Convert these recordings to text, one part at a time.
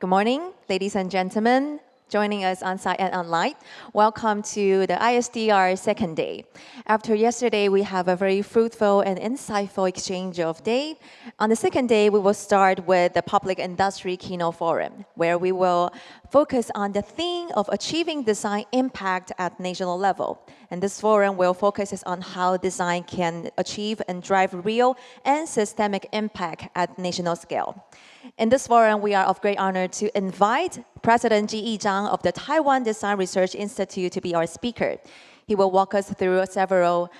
Good morning, ladies and gentlemen, joining us on site and online. Welcome to the ISDR second day. After yesterday, we have a very fruitful and insightful exchange of day. On the second day, we will start with the Public Industry Keynote Forum, where we will focus on the theme of achieving design impact at national level. And this forum will focus on how design can achieve and drive real and systemic impact at national scale. In this forum, we are of great honor to invite President Chang of the Taiwan Design Research Institute to be our speaker. He will walk us through several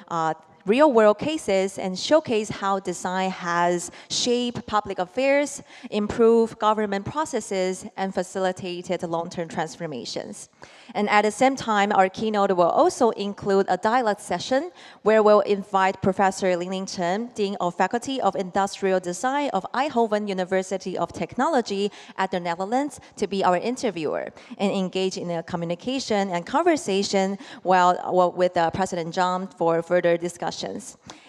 real-world cases and showcase how design has shaped public affairs, improved government processes, and facilitated long-term transformations. And at the same time, our keynote will also include a dialogue session where we'll invite Professor Ling Chen, Dean of Faculty of Industrial Design of Eindhoven University of Technology at the Netherlands, to be our interviewer and engage in a communication and conversation with President Chang for further discussions.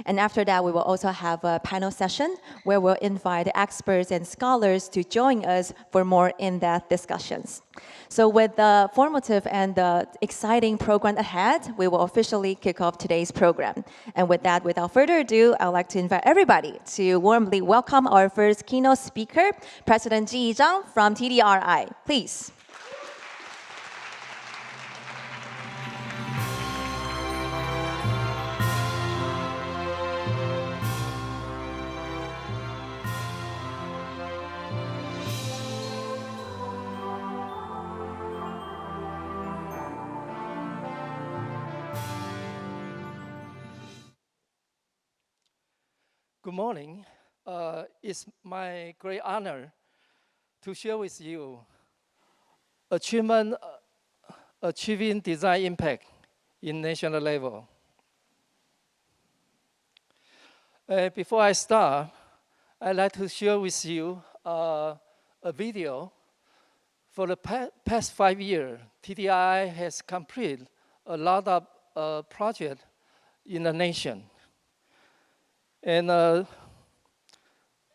And after that, we will also have a panel session where we'll invite experts and scholars to join us for more in-depth discussions. So with the formative and the exciting program ahead, we will officially kick off today's program. And with that, without further ado, I'd like to invite everybody to warmly welcome our first keynote speaker, President Chang from TDRI. Please. Good morning. It's my great honor to share with you achieving design impact in national level. Before I start, I'd like to share with you a video. For the past 5 years, TDI has completed a lot of projects in the nation. And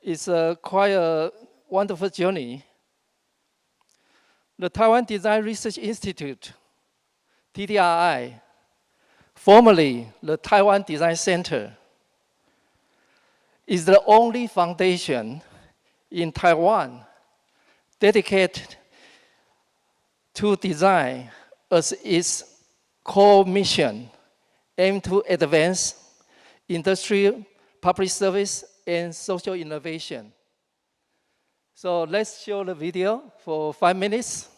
it's quite a wonderful journey. The Taiwan Design Research Institute, TDRI, formerly the Taiwan Design Center, is the only foundation in Taiwan dedicated to design as its core mission, aimed to advance industrial, public service, and social innovation. So let's show the video for 5 minutes,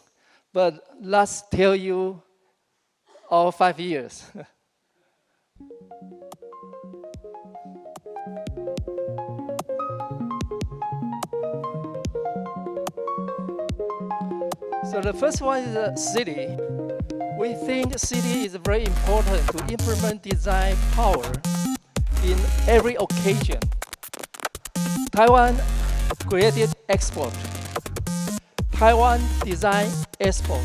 but let's tell you all 5 years. So the first one is the city. We think the city is very important to implement design power in every occasion. Taiwan created export. Taiwan Design Expo.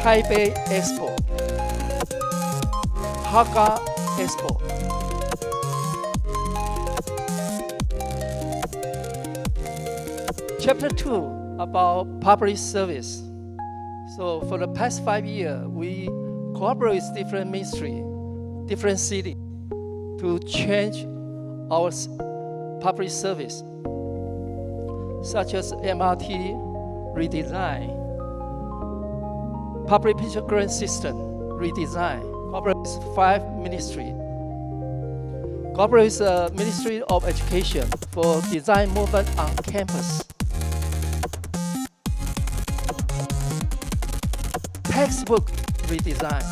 Taipei Expo. Hakka Expo. Chapter 2 about public service. So for the past 5 years, we cooperate with different ministries, different cities to change our public service, such as MRT redesign, public picture grant system redesign, cooperate with 5 ministries, cooperate with the Ministry of Education for design movement on campus, textbook redesign,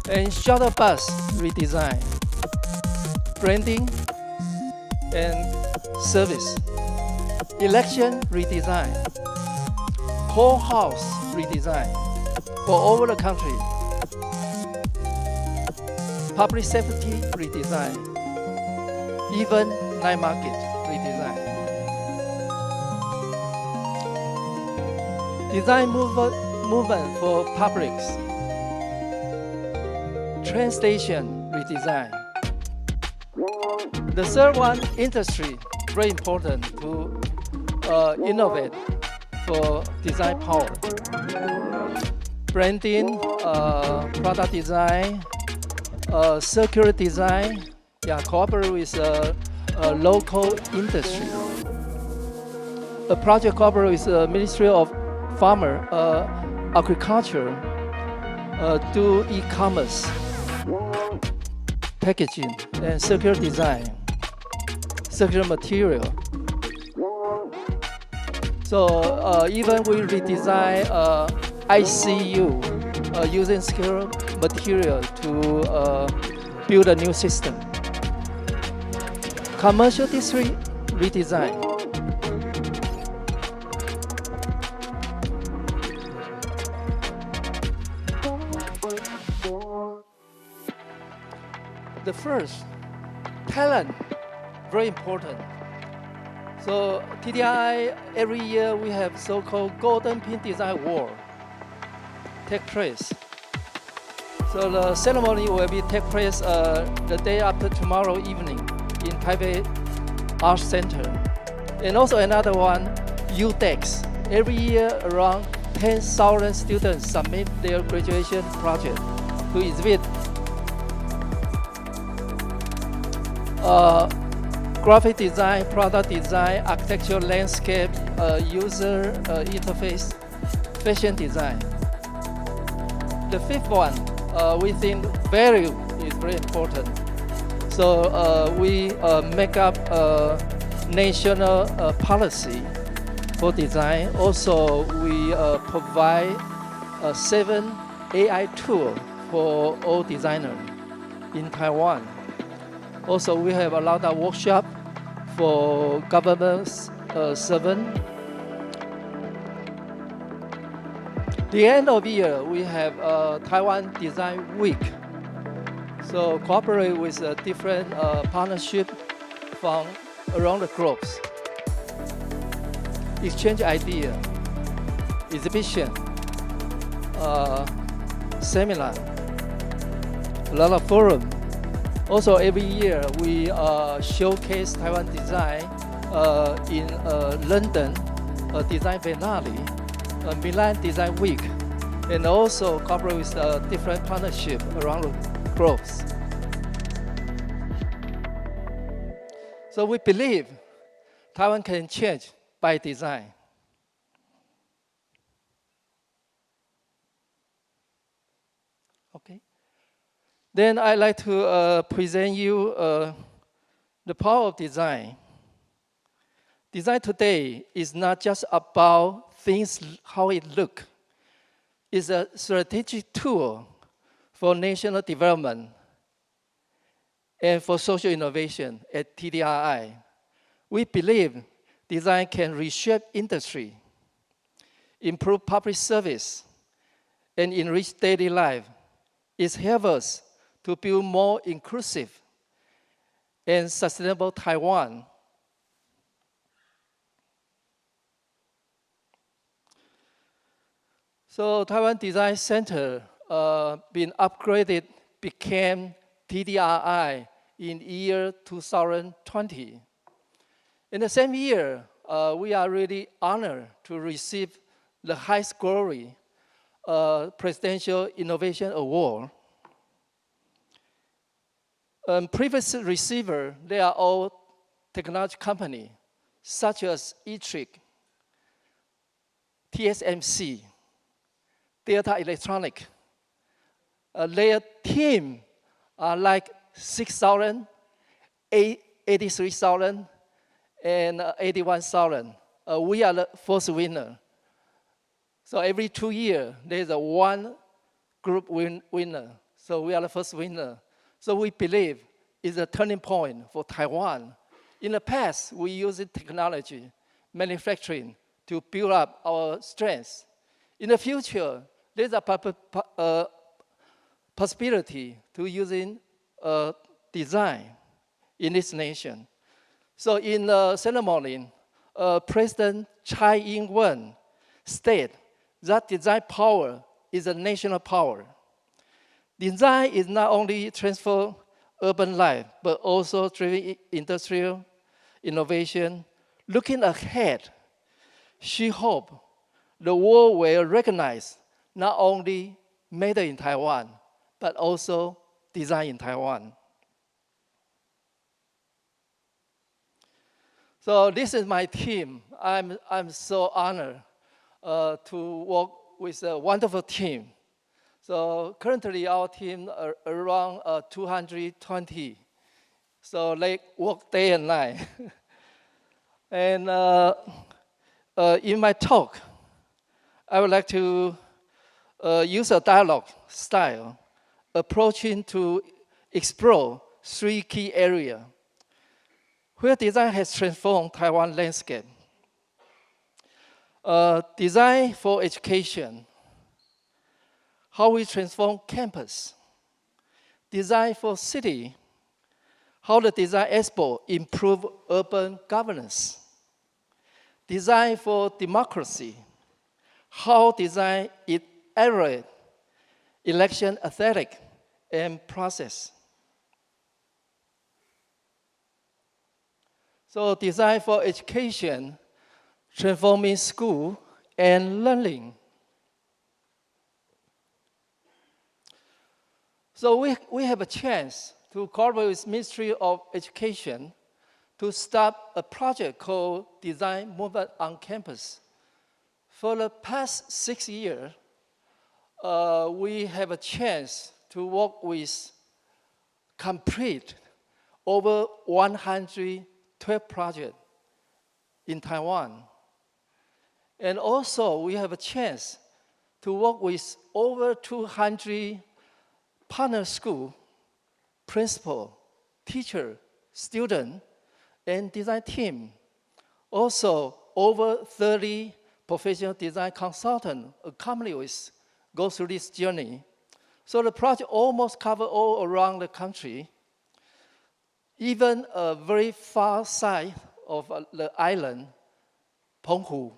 and shuttle bus redesign, branding and service, election redesign, courthouse redesign for all over the country, public safety redesign, even night market redesign. design movement for publics, train station redesign. The third one, industry, very important to innovate for design power. Branding, product design, circular design, cooperate with local industry. A project cooperate with the Ministry of Farmer, Agriculture, do e-commerce, packaging, and circular design, circular material. So even we redesign ICU using circular material to build a new system. Commercial district redesign. The first, talent, very important. So TDI, every year we have so-called Golden Pin Design Award take place. So the ceremony will take place the day after tomorrow evening in Taipei Arts Center. And also another one, UDEX. Every year around 10,000 students submit their graduation project to exhibit graphic design, product design, architectural landscape, user interface, fashion design. The fifth one, we think value is very important. So we make up a national policy for design. Also, we provide 7 AI tools for all designers in Taiwan. Also, we have a lot of workshops for government servants. The end of the year, we have Taiwan Design Week. So cooperate with different partnership from around the globe. Exchange idea, exhibition, seminar, a lot of forum. Also, every year we showcase Taiwan design in London Design Biennale, Milan Design Week, and also cooperate with different partnerships around the globe. So we believe Taiwan can change by design. Okay. Then I'd like to present you the power of design. Design today is not just about things, how it looks. It's a strategic tool for national development and for social innovation at TDRI. We believe design can reshape industry, improve public service, and enrich daily life. It helps us to build more inclusive and sustainable Taiwan. So Taiwan Design Center been upgraded, became TDRI in year 2020. In the same year, we are really honored to receive the highest glory Presidential Innovation Award. Previous receiver, they are all technology companies, such as eTrick, TSMC, Delta Electronic. Their team are like 6,000, 83,000, and 81,000. We are the first winner. So every 2 years, there's a one group winner. So we are the first winner. So we believe it's a turning point for Taiwan. In the past, we used technology, manufacturing to build up our strengths. In the future, there's a possibility to using design in this nation. So in the ceremony, President Chang stated that design power is a national power. Design is not only transform urban life, but also driving industrial innovation. Looking ahead, she hopes the world will recognize not only made in Taiwan, but also design in Taiwan. So this is my team. I'm so honored to work with a wonderful team. So currently our team are around 220. So they work day and night. And in my talk, I would like to use a dialogue style, approaching to explore three key areas where design has transformed Taiwan landscape. Design for education, how we transform campus. Design for city, how the Design Expo improve urban governance. Design for democracy, how design accelerate election aesthetic and process. So design for education, transforming school and learning. So we have a chance to cooperate with Ministry of Education to start a project called Design Movement on Campus. For the past 6 years, we have a chance to work with complete over 112 projects in Taiwan. And also, we have a chance to work with over 200 partner school, principal, teacher, student, and design team. Also, over 30 professional design consultants accompany us go through this journey. So the project almost covers all around the country, even a very far side of the island, Penghu,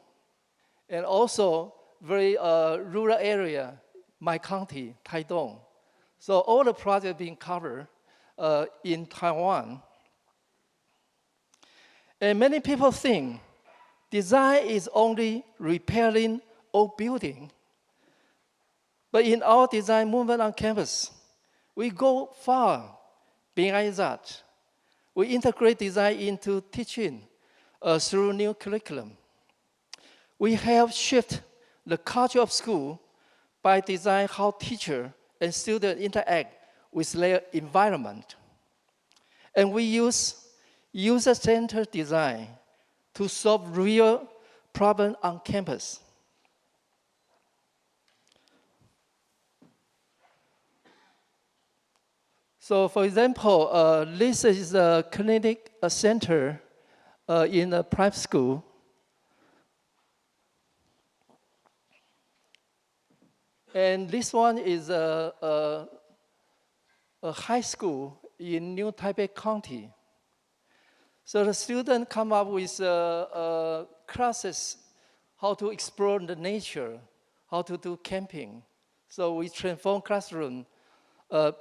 and also very rural area, my county, Taitung. So all the projects being covered in Taiwan. And many people think design is only repairing old building. But in our design movement on campus, we go far beyond that. We integrate design into teaching through new curriculum. We help shift the culture of school by designing how teacher and students interact with their environment. And we use user-centered design to solve real problems on campus. So for example, this is a clinic center in a private school. And this one is a high school in New Taipei County. So the students come up with classes, how to explore the nature, how to do camping. So we transform classroom,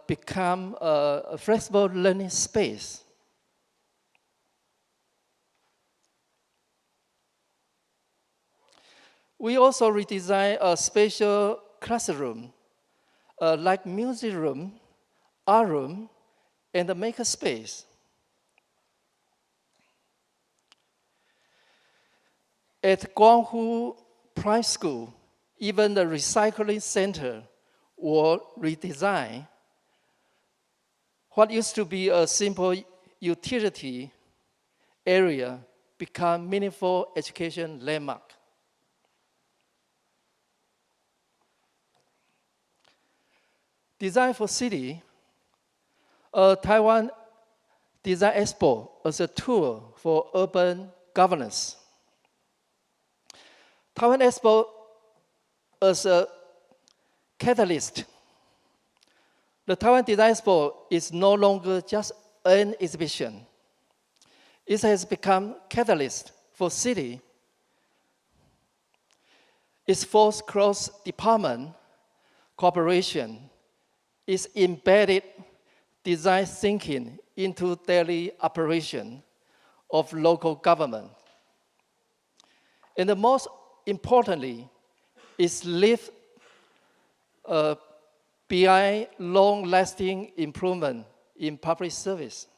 become a flexible learning space. We also redesign a special classroom, like music room, art room, and the maker space. At Guanghu Prime School, even the recycling center was redesigned. What used to be a simple utility area become meaningful education landmark. Design for city, Taiwan Design Expo as a tool for urban governance. Taiwan Expo as a catalyst. The Taiwan Design Expo is no longer just an exhibition. It has become catalyst for city. Its force cross-department cooperation is embedded design thinking into daily operation of local government. And the most importantly, is live behind long-lasting improvement in public service.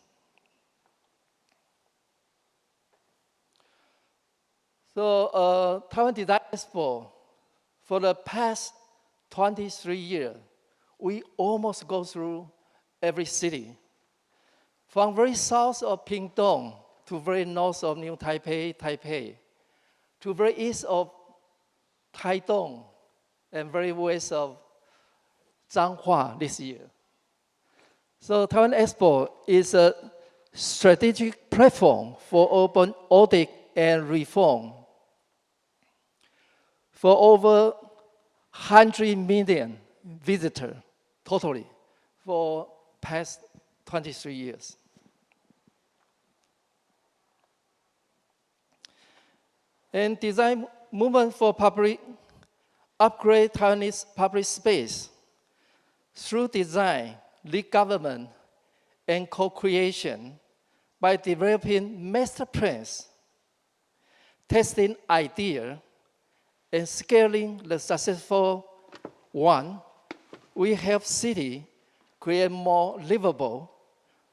So Taiwan Design Expo, for the past 23 years, we almost go through every city. From very south of Pingtung to very north of New Taipei, to very east of Taitung, and very west of Changhua this year. So Taiwan Expo is a strategic platform for open audit and reform. For over 100 million visitors totally for past 23 years. And design movement for public upgrade Taiwanese public space through design, lead government, and co-creation by developing master plans, testing ideas, and scaling the successful one. We help city create more livable,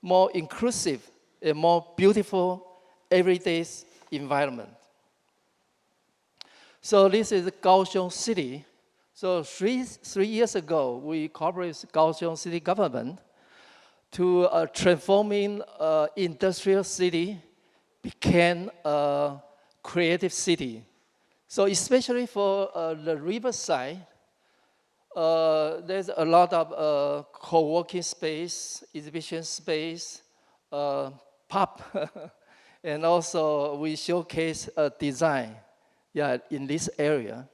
more inclusive, and more beautiful everyday environment. So this is Kaohsiung City. So three years ago, we cooperated with Kaohsiung City government to transforming industrial city became a creative city. So especially for the riverside, there's a lot of co-working space, exhibition space, pub, and also we showcase design in this area.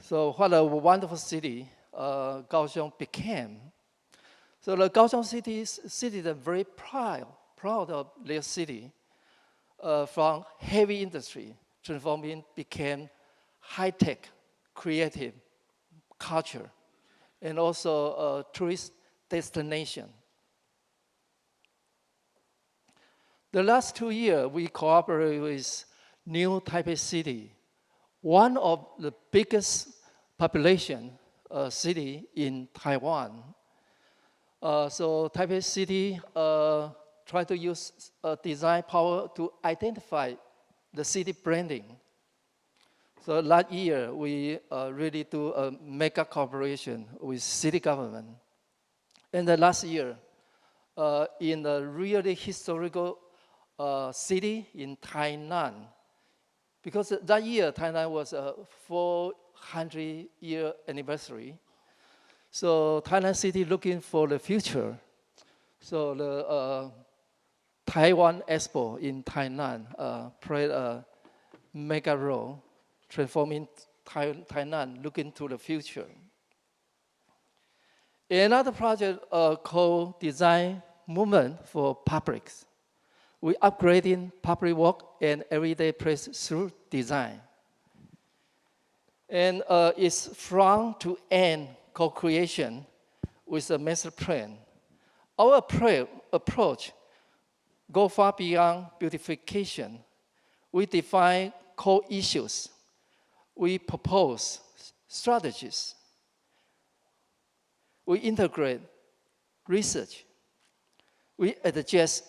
So what a wonderful city Kaohsiung became. So the Kaohsiung citizens are very proud of their city. From heavy industry, transforming became high-tech, creative culture, and also a tourist destination. The last 2 years, we cooperated with New Taipei City, one of the biggest population city in Taiwan. So Taipei City try to use design power to identify the city branding. So last year, we really do a mega cooperation with city government. And the last year, in a really historical city in Tainan, because that year, Tainan was a 400-year anniversary. So Tainan City looking for the future. So the Taiwan Expo in Tainan played a mega role, transforming Tainan looking to the future. Another project called Design Movement for Publics. We upgrading public work and everyday place through design. And it's from to end co-creation with a master plan. Our approach go far beyond beautification. We define core issues. We propose strategies. We integrate research. We adjust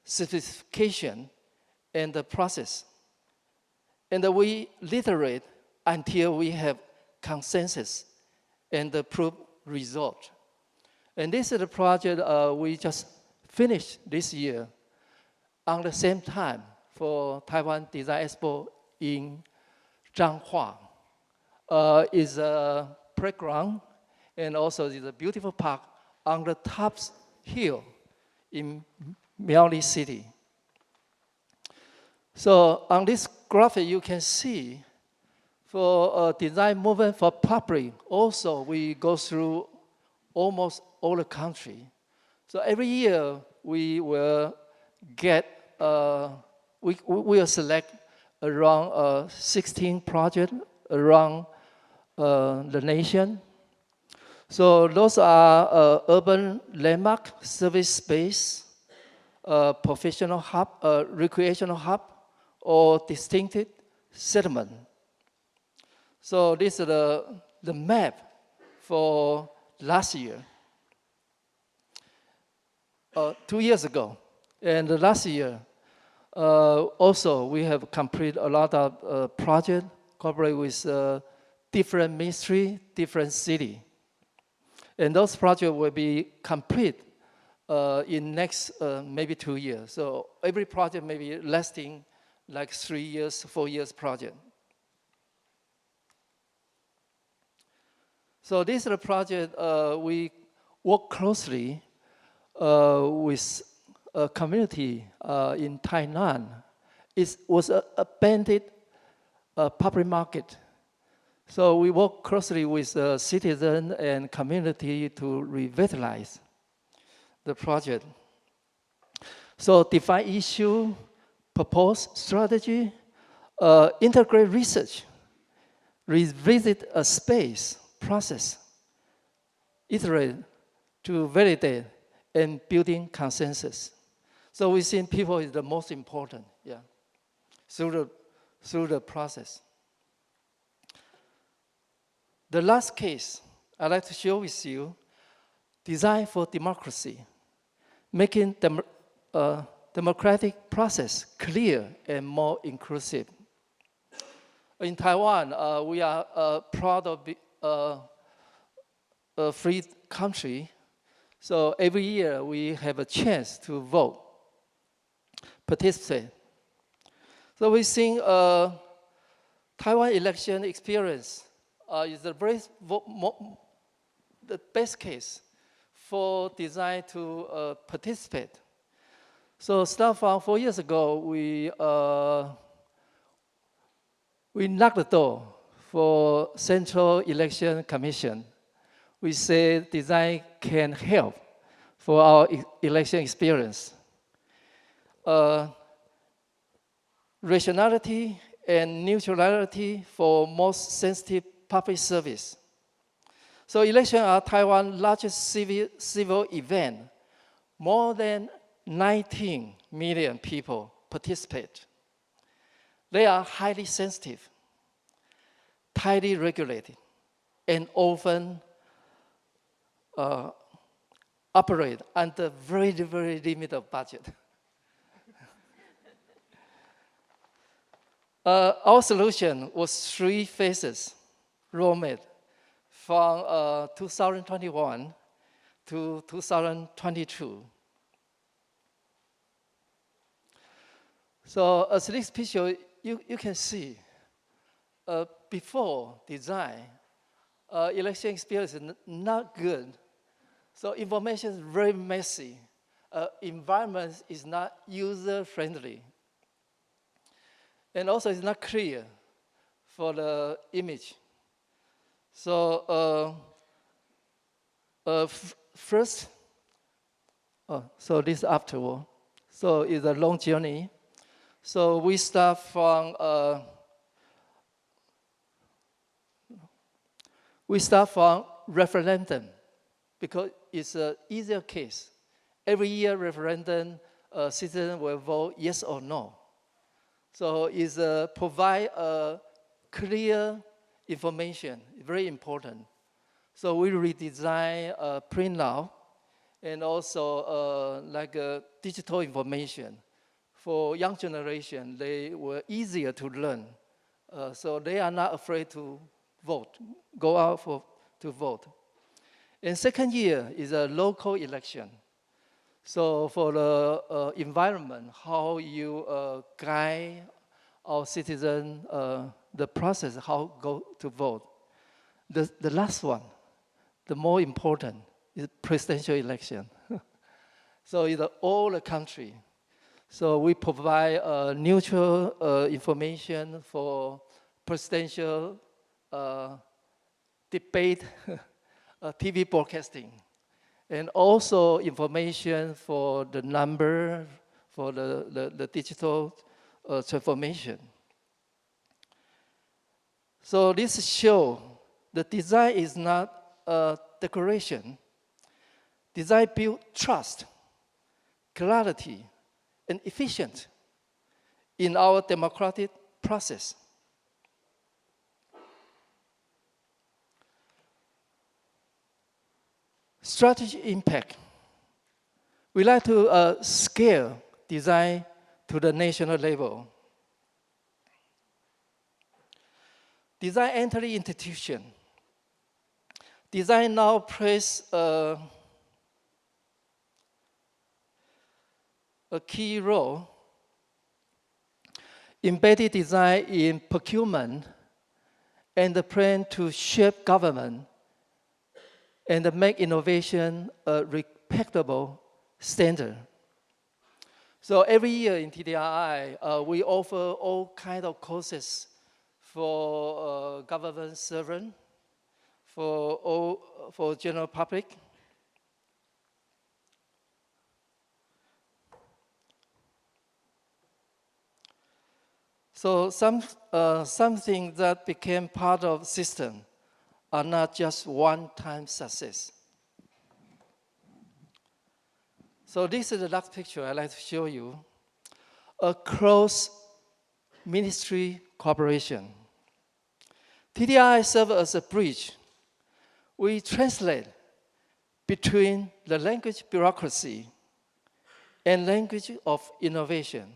specification and the process. And we iterate until we have consensus and the proof result. And this is a project we just finished this year on the same time for Taiwan Design Expo in Changhua. It's a playground and also it's a beautiful park on the top hill in Miaoli City. So on this graphic, you can see for design movement for public, also we go through almost all the country. So every year we will get, we will select around 16 projects around the nation. So those are urban landmark, service space, professional hub, recreational hub, or distinctive settlement. So this is the map for last year, 2 years ago. And last year, also we have completed a lot of projects, cooperate with different ministry, different city. And those projects will be complete in next maybe 2 years. So every project may be lasting like 3 years, 4 years project. So this is a project we work closely with a community in Tainan. It was a abandoned public market. So we work closely with citizens and community to revitalize the project. So define issue, propose strategy, integrate research, revisit a space, process, iterate to validate, and building consensus. So we think people is the most important, yeah, through the process. The last case I'd like to share with you, design for democracy, making democratic process clear and more inclusive. In Taiwan, we are proud of a free country. So every year we have a chance to vote, participate. So we think Taiwan election experience is the best case for design to participate. So start from 4 years ago, we knocked the door for Central Election Commission. We say design can help for our election experience. Rationality and neutrality for most sensitive public service. So elections are Taiwan's largest civil event. More than 19 million people participate. They are highly sensitive, tightly regulated, and often operate under very, very limited budget. Our solution was 3 phases, roadmap from 2021 to 2022. So as this picture, you can see before design, election experience is not good. So information is very messy. Environment is not user-friendly. And also it's not clear for the image. So first, so this afterward. So it's a long journey. So we start from referendum because it's an easier case. Every year referendum, citizens will vote yes or no. So it's provide clear information, very important. So we redesign printout and also like digital information. For young generation, they were easier to learn. So they are not afraid to vote, go out to vote. And second year is a local election. So for the environment, how you guide our citizens, the process, how go to vote. The last one, the more important, is presidential election. So it's all the country. So we provide neutral information for presidential debate, TV broadcasting, and also information for the number, for the digital transformation. So this shows the design is not a decoration. Design builds trust, clarity, and efficiency in our democratic process. Strategy impact. We like to scale design to the national level. Design entering institution. Design now plays a key role. Embedded design in procurement and the plan to shape government and make innovation a respectable standard. So every year in TDRI, we offer all kinds of courses for government servant, for general public. So something that became part of the system are not just one-time success. So this is the last picture I'd like to show you. A close ministry cooperation. TDI serves as a bridge. We translate between the language bureaucracy and language of innovation.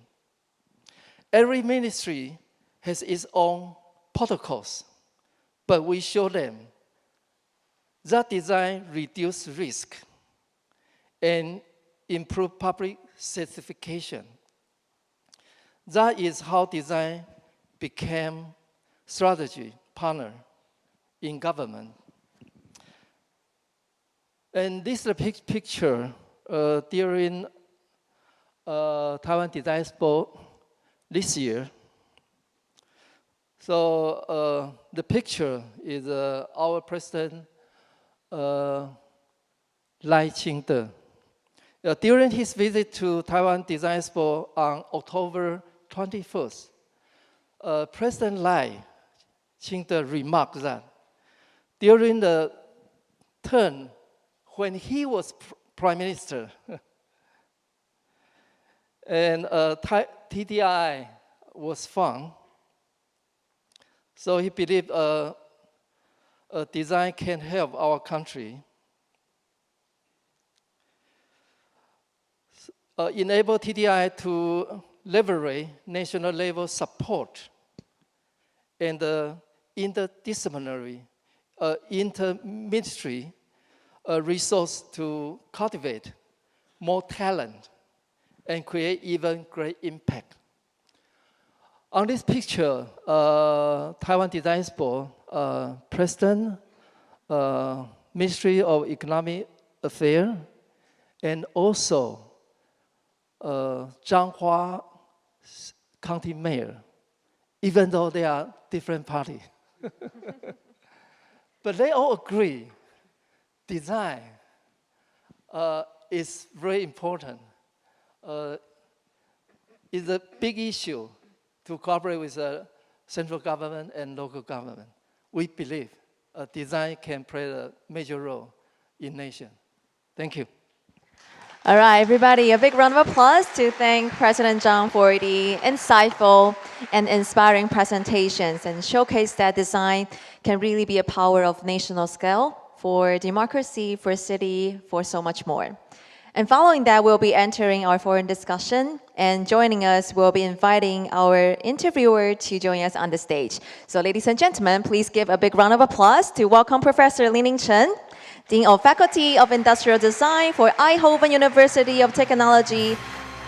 Every ministry has its own protocols, but we show them that design reduces risk and improve public certification. That is how design became strategy partner in government. And this is a picture during Taiwan Design Expo this year. So the picture is our president, Lai Ching-te. During his visit to Taiwan Design Expo on October 21st, President Lai Ching-te remarked that during the term when he was prime minister, and TDI was found, so he believed design can help our country enable TDI to leverage national level support and interdisciplinary, inter-ministry resource to cultivate more talent and create even great impact. On this picture, Taiwan Design Expo, President, Ministry of Economic Affairs, and also Changhua County Mayor, even though they are different parties. But they all agree design is very important. It's a big issue to cooperate with the central government and local government. We believe design can play a major role in nation. Thank you. All right, everybody, a big round of applause to thank President Chang for the insightful and inspiring presentations and showcase that design can really be a power of national scale for democracy, for city, for so much more. And following that, we'll be entering our foreign discussion, and joining us, we'll be inviting our interviewer to join us on the stage. So ladies and gentlemen, please give a big round of applause to welcome Professor Li-Ning Chen, Dean of Faculty of Industrial Design for Eindhoven University of Technology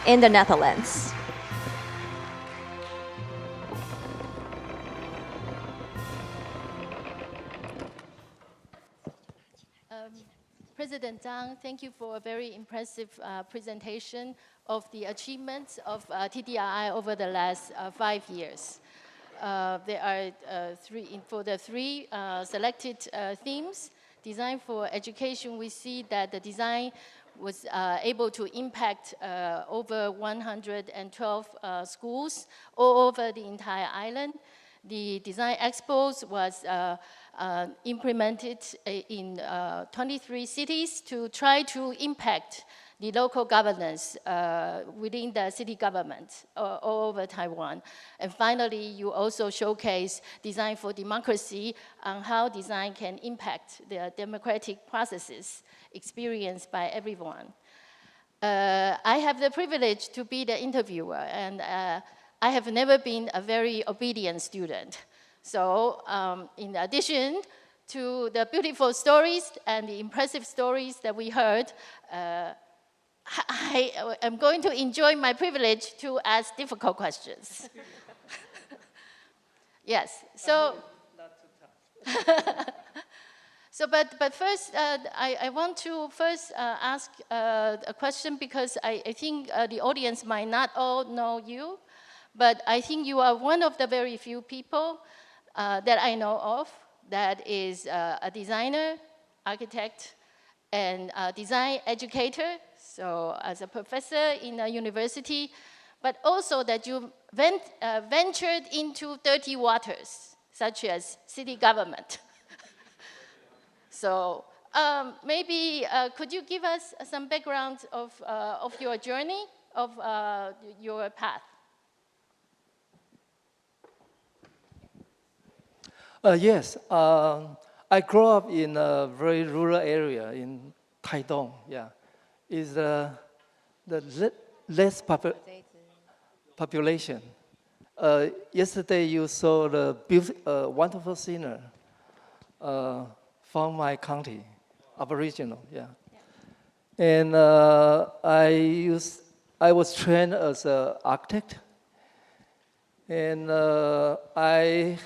in the Netherlands. President Chang, thank you for a very impressive presentation of the achievements of TDI over the last 5 years. There are for the three selected themes. Design for education, we see that the design was able to impact over 112 schools all over the entire island. The Design Expos was implemented in 23 cities to try to impact the local governance within the city government all over Taiwan. And finally, you also showcase design for democracy on how design can impact the democratic processes experienced by everyone. I have the privilege to be the interviewer, and I have never been a very obedient student. So in addition to the beautiful stories and the impressive stories that we heard, I am going to enjoy my privilege to ask difficult questions. Yes, so. So, but first, I want to first ask a question because I think the audience might not all know you, but I think you are one of the very few people that I know of that is a designer, architect, and a design educator, so as a professor in a university, but also that you ventured into dirty waters, such as city government. So maybe could you give us some background of your journey, of your path? Yes, I grew up in a very rural area in Taiwan. Yeah, is the less population. Yesterday you saw the wonderful singer from my county, Aboriginal. Yeah, and I was trained as an architect, and I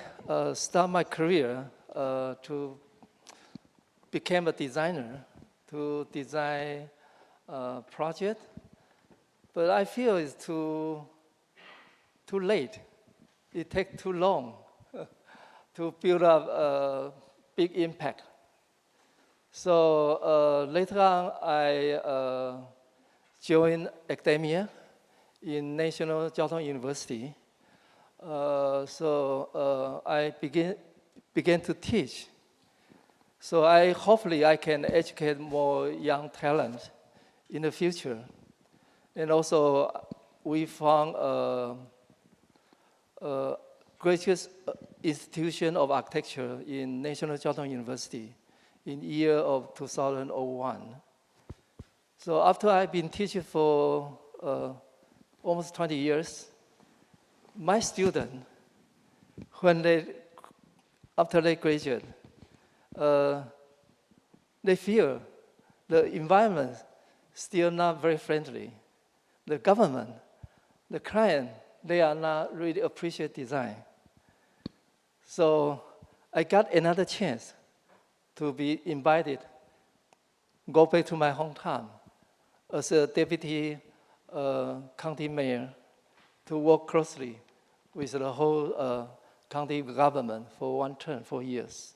start my career to become a designer, to design a project. But I feel it's too late. It takes too long to build up a big impact. So later on, I joined academia in National Jiaotong University. So I began to teach. So hopefully I can educate more young talent in the future. And also we found a graduate institution of architecture in National Jiaotong University in year of 2001. So after I've been teaching for almost 20 years, my students, after they graduate, they feel the environment still not very friendly. The government, the client, they are not really appreciate design. So I got another chance to be invited, go back to my hometown as a deputy county mayor to work closely with the whole county government for one term, 4 years.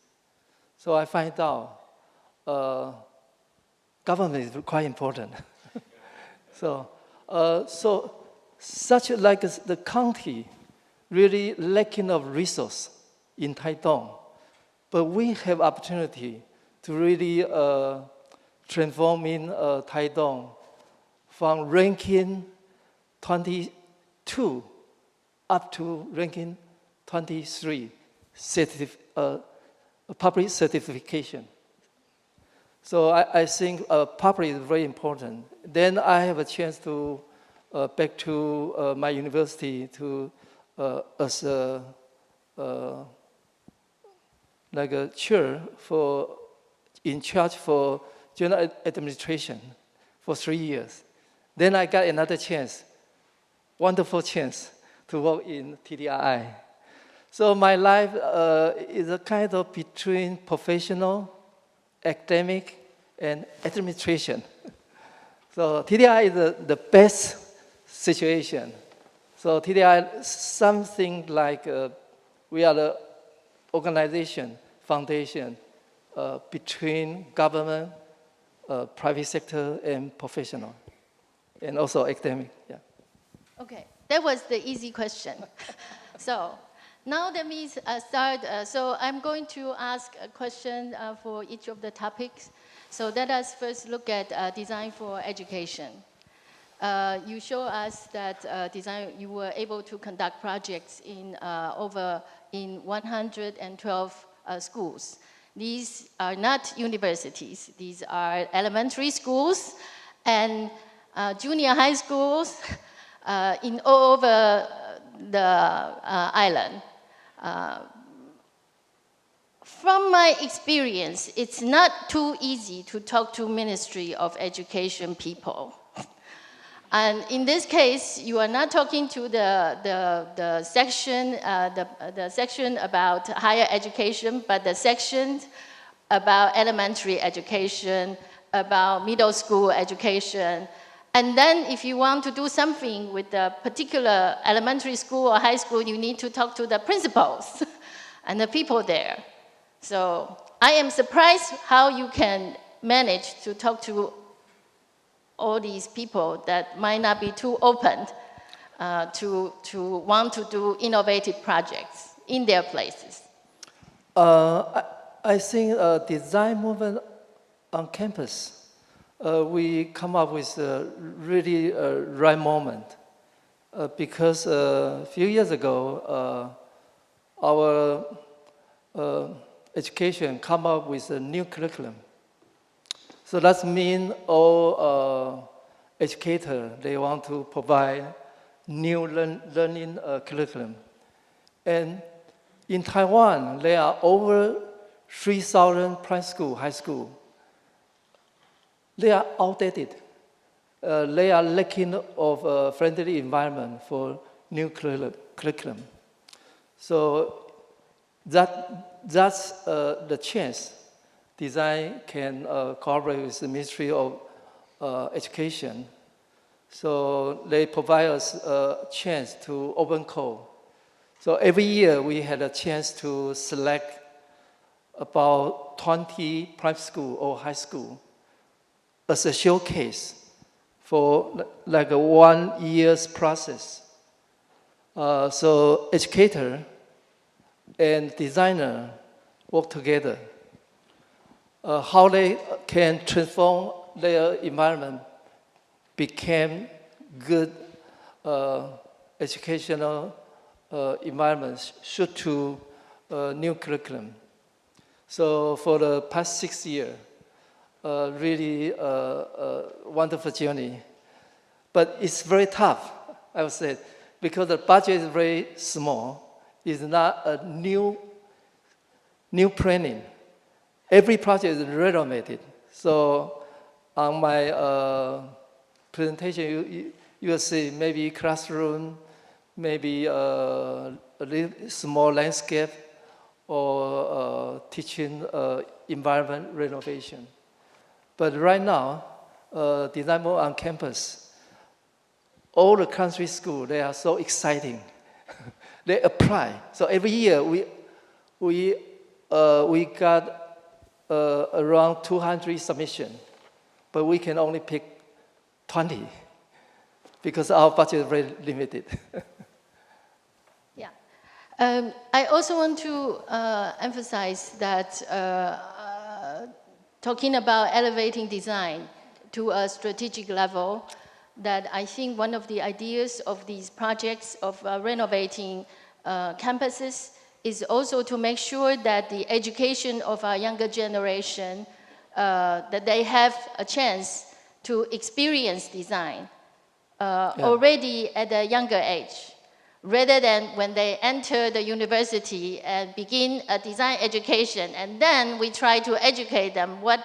So I find out government is quite important. So such like the county really lacking of resource in Taiwan, but we have opportunity to really transforming Taiwan from ranking 22 up to ranking 23 public certification. So I think public is very important. Then I have a chance to back to my university to as a like a chair in charge for general administration for 3 years. Then I got another chance, wonderful chance to work in TDI. So my life is a kind of between professional, academic, and administration. So TDI is the best situation. So TDI is something like we are the organization, foundation between government, private sector, and professional, and also academic. Yeah. Okay, that was the easy question. So Now let me start. So I'm going to ask a question for each of the topics. So let us first look at design for education. You show us that you were able to conduct projects in 112 schools. These are not universities. These are elementary schools and junior high schools in all over the island. From my experience, it's not too easy to talk to Ministry of Education people. And in this case, you are not talking to the section about higher education, but the section about elementary education, about middle school education. And then if you want to do something with the particular elementary school or high school, you need to talk to the principals and the people there. So I am surprised how you can manage to talk to all these people that might not be too open to want to do innovative projects in their places. I think design movement on campus, we come up with a really right moment because a few years ago, our education come up with a new curriculum. So that means all educators, they want to provide new learning curriculum. And in Taiwan, there are over 3,000 primary school, high school. They are outdated. They are lacking of a friendly environment for new curriculum. So that's the chance design can cooperate with the Ministry of Education. So they provide us a chance to open call. So every year we had a chance to select about 20 private school or high school as a showcase for like a 1 year's process. So educator and designer work together. How they can transform their environment became good educational environments suited to new curriculum. So for the past 6 years, really wonderful journey. But it's very tough, I would say, because the budget is very small. It's not a new planning. Every project is renovated. So on my presentation, you will see maybe classroom, maybe a little small landscape, or teaching environment renovation. But right now, design mode on campus, all the country schools, they are so exciting. They apply. So every year we got around 200 submissions, but we can only pick 20 because our budget is very limited. Yeah. I also want to emphasize that talking about elevating design to a strategic level, that I think one of the ideas of these projects of renovating campuses is also to make sure that the education of our younger generation, that they have a chance to experience design already at a younger age, rather than when they enter the university and begin a design education, and then we try to educate them what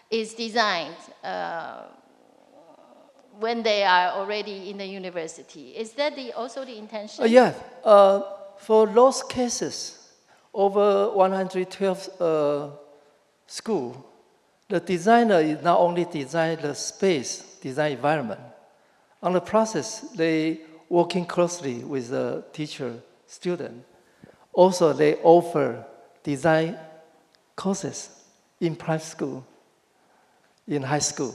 is designed when they are already in the university. Is that also the intention? Yes. For those cases, over 112 schools, the designer is not only design the space, design environment. On the process, they working closely with the teacher, student. Also, they offer design courses in private school, in high school.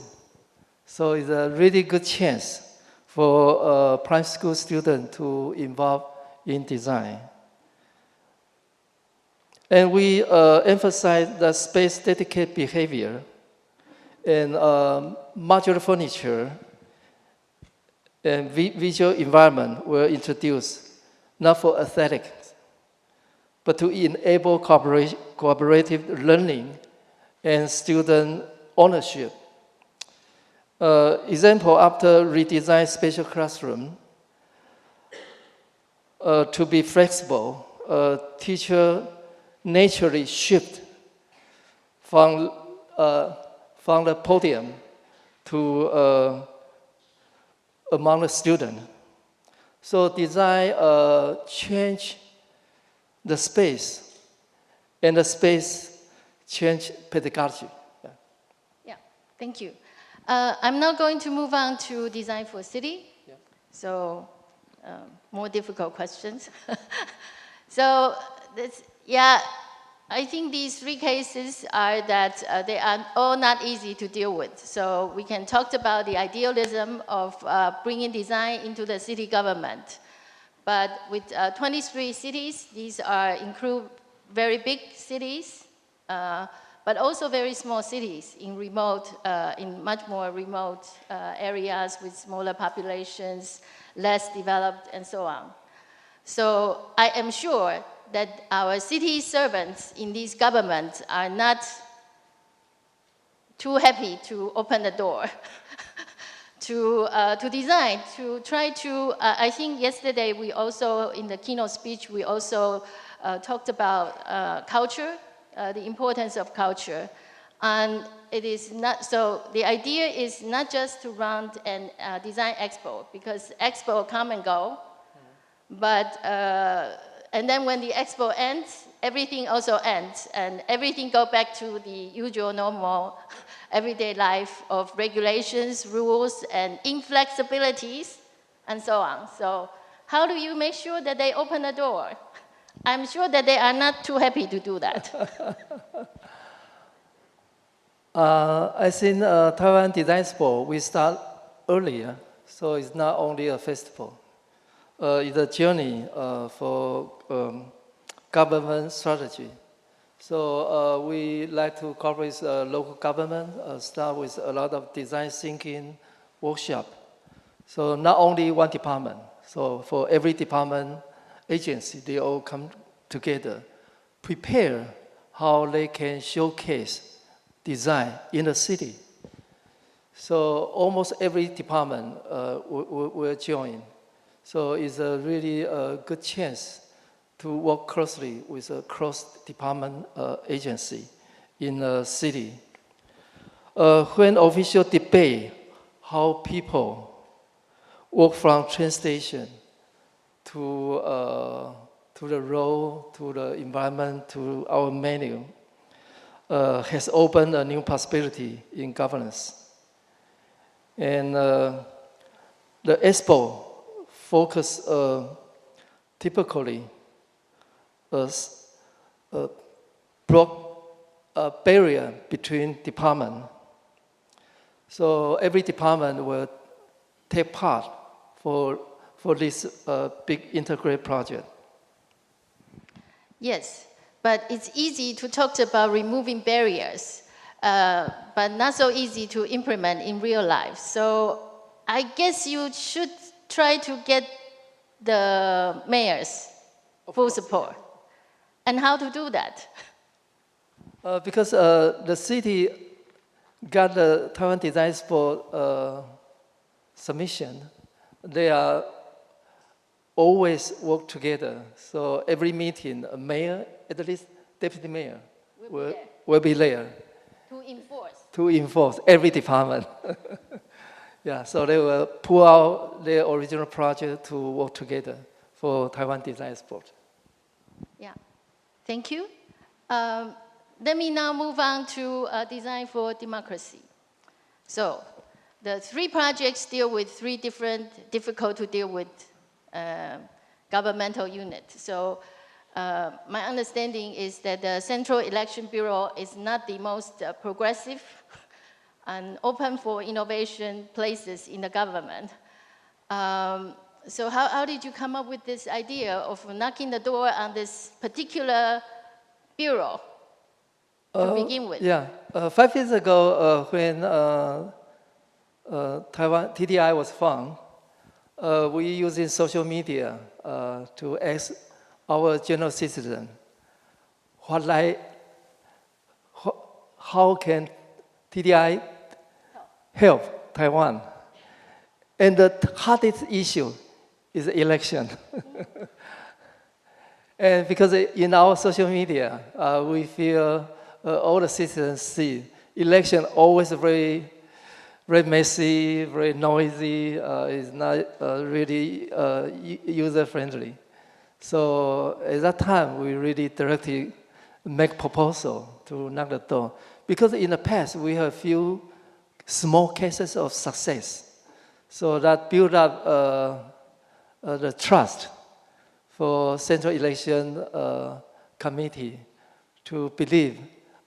So it's a really good chance for a private school student to involve in design. And we emphasize the space-dedicated behavior, and modular furniture and visual environment were introduced, not for aesthetics, but to enable cooperative learning and student ownership. Example, after redesign spatial classroom, to be flexible, teacher naturally shift from the podium to among the students. So design change the space, and the space change pedagogy. Yeah, thank you. I'm now going to move on to design for city. Yeah. So more difficult questions. So yeah, I think these three cases are that they are all not easy to deal with. So we can talk about the idealism of bringing design into the city government. But with 23 cities, these include very big cities, but also very small cities in much more remote areas with smaller populations, less developed, and so on. So I am sure that our city servants in these governments are not too happy to open the door to design, to try to, I think yesterday we also, in the keynote speech, we also talked about culture, the importance of culture. And it is not, so the idea is not just to run a design expo, because expo come and go, but, and then when the expo ends, everything also ends, and everything go back to the usual normal everyday life of regulations, rules, and inflexibilities, and so on. So how do you make sure that they open the door? I'm sure that they are not too happy to do that. I think Taiwan Design Expo, we start earlier, so it's not only a festival. It's a journey for government strategy. So we like to cooperate with local government, start with a lot of design thinking workshop. So not only one department, so for every department, agency, they all come together, prepare how they can showcase design in the city. So almost every department will join. So it's a really good chance to work closely with a cross-department agency in the city. When official debate how people walk from train station to the road, to the environment, to our menu, has opened a new possibility in governance. And the expo focus typically broke a barrier between departments. So every department will take part for this big integrated project. Yes, but it's easy to talk about removing barriers, but not so easy to implement in real life. So I guess you should try to get the mayors full support. And how to do that? Because the city got the Taiwan Design Expo submission, they are always work together. So every meeting, a mayor, at least deputy mayor, will be there. To enforce. To enforce every department. Yeah, so they will pull out their original project to work together for Taiwan Design Expo. Yeah, thank you. Let me now move on to design for democracy. So the three projects deal with three different, difficult to deal with governmental units. So my understanding is that the Central Election Bureau is not the most progressive and open for innovation places in the government. So how did you come up with this idea of knocking the door on this particular bureau to begin with? Yeah, 5 years ago, when Taiwan TDI was found, we using social media to ask our general citizen how can TDI help Taiwan? And the hardest issue is election. And because in our social media, we feel all the citizens see election always very messy, very noisy, is not really user-friendly. So at that time, we really directly make proposal to knock the door. Because in the past, we have few small cases of success. So that build up the trust for Central Election Committee to believe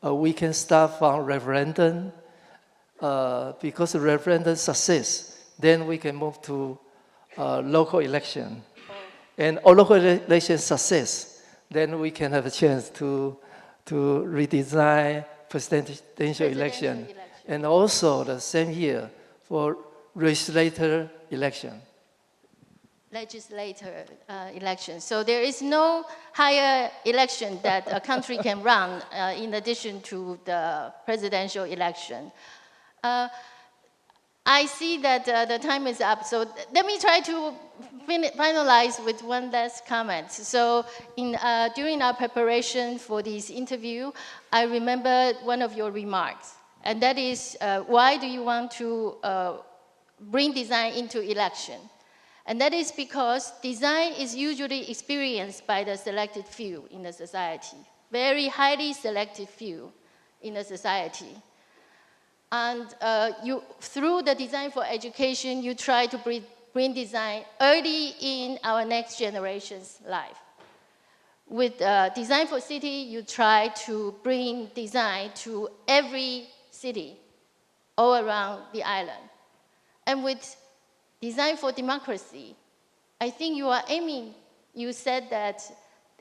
we can start from referendum. Because of referendum success, then we can move to local election. And all local election success, then we can have a chance to redesign presidential election. And also the same year for legislator election. Legislator election. So there is no higher election that a country can run in addition to the presidential election. I see that the time is up, so let me try to finalize with one last comment. So during our preparation for this interview, I remember one of your remarks, and that is, why do you want to bring design into election? And that is because design is usually experienced by the selected few in the society, very highly selected few in the society. And through the design for education, you try to bring design early in our next generation's life. With design for city, you try to bring design to every city all around the island. And with design for democracy, I think you are aiming, you said that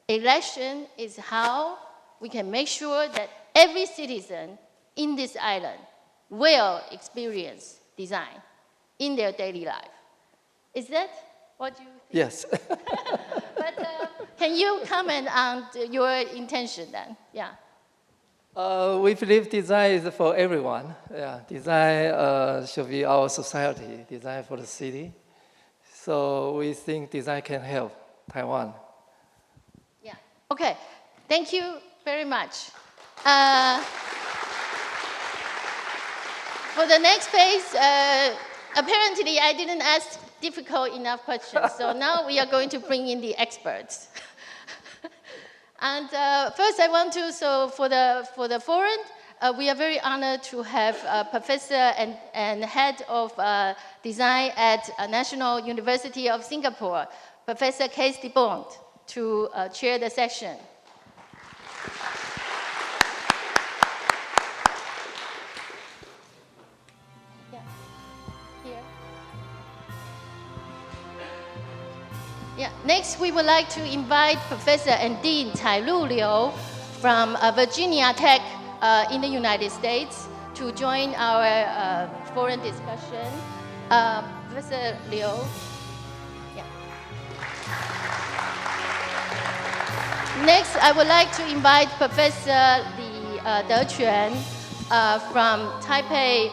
election is how we can make sure that every citizen in this island will experience design in their daily life. Is that what you think? Yes. But can you comment on your intention then? Yeah. We believe design is for everyone. Yeah, design should be our society, design for the city. So we think design can help Taiwan. Yeah. Okay. Thank you very much. For the next phase, apparently I didn't ask difficult enough questions. So now we are going to bring in the experts. And first I want to, so for the forum, we are very honored to have professor and head of design at National University of Singapore, Professor Kees de Bond, to chair the session. Yeah. Next, we would like to invite Professor and Dean Cai Lu Liu from Virginia Tech in the United States to join our forum discussion. Professor Liu. Yeah. Next, I would like to invite Professor Li Dequan from Taipei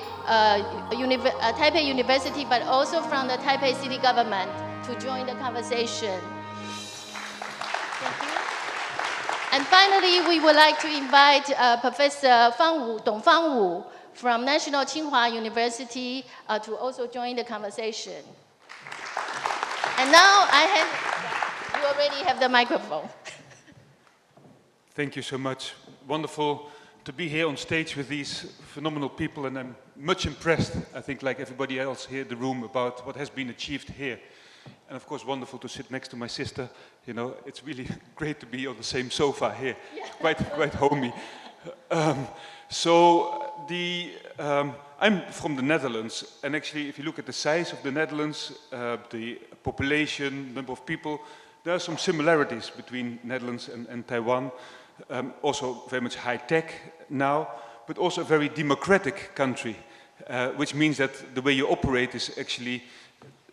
University, but also from the Taipei City Government, to join the conversation. Thank you. And finally, we would like to invite Professor Dong Fang Wu from National Tsinghua University to also join the conversation. And now you already have the microphone. Thank you so much. Wonderful to be here on stage with these phenomenal people, and I'm much impressed, I think, like everybody else here in the room, about what has been achieved here. And of course, wonderful to sit next to my sister. You know, it's really great to be on the same sofa here. Yeah. Quite homey. I'm from the Netherlands, and actually, if you look at the size of the Netherlands, the population, number of people, there are some similarities between Netherlands and Taiwan. also very much high-tech now, but also a very democratic country, which means that the way you operate is actually,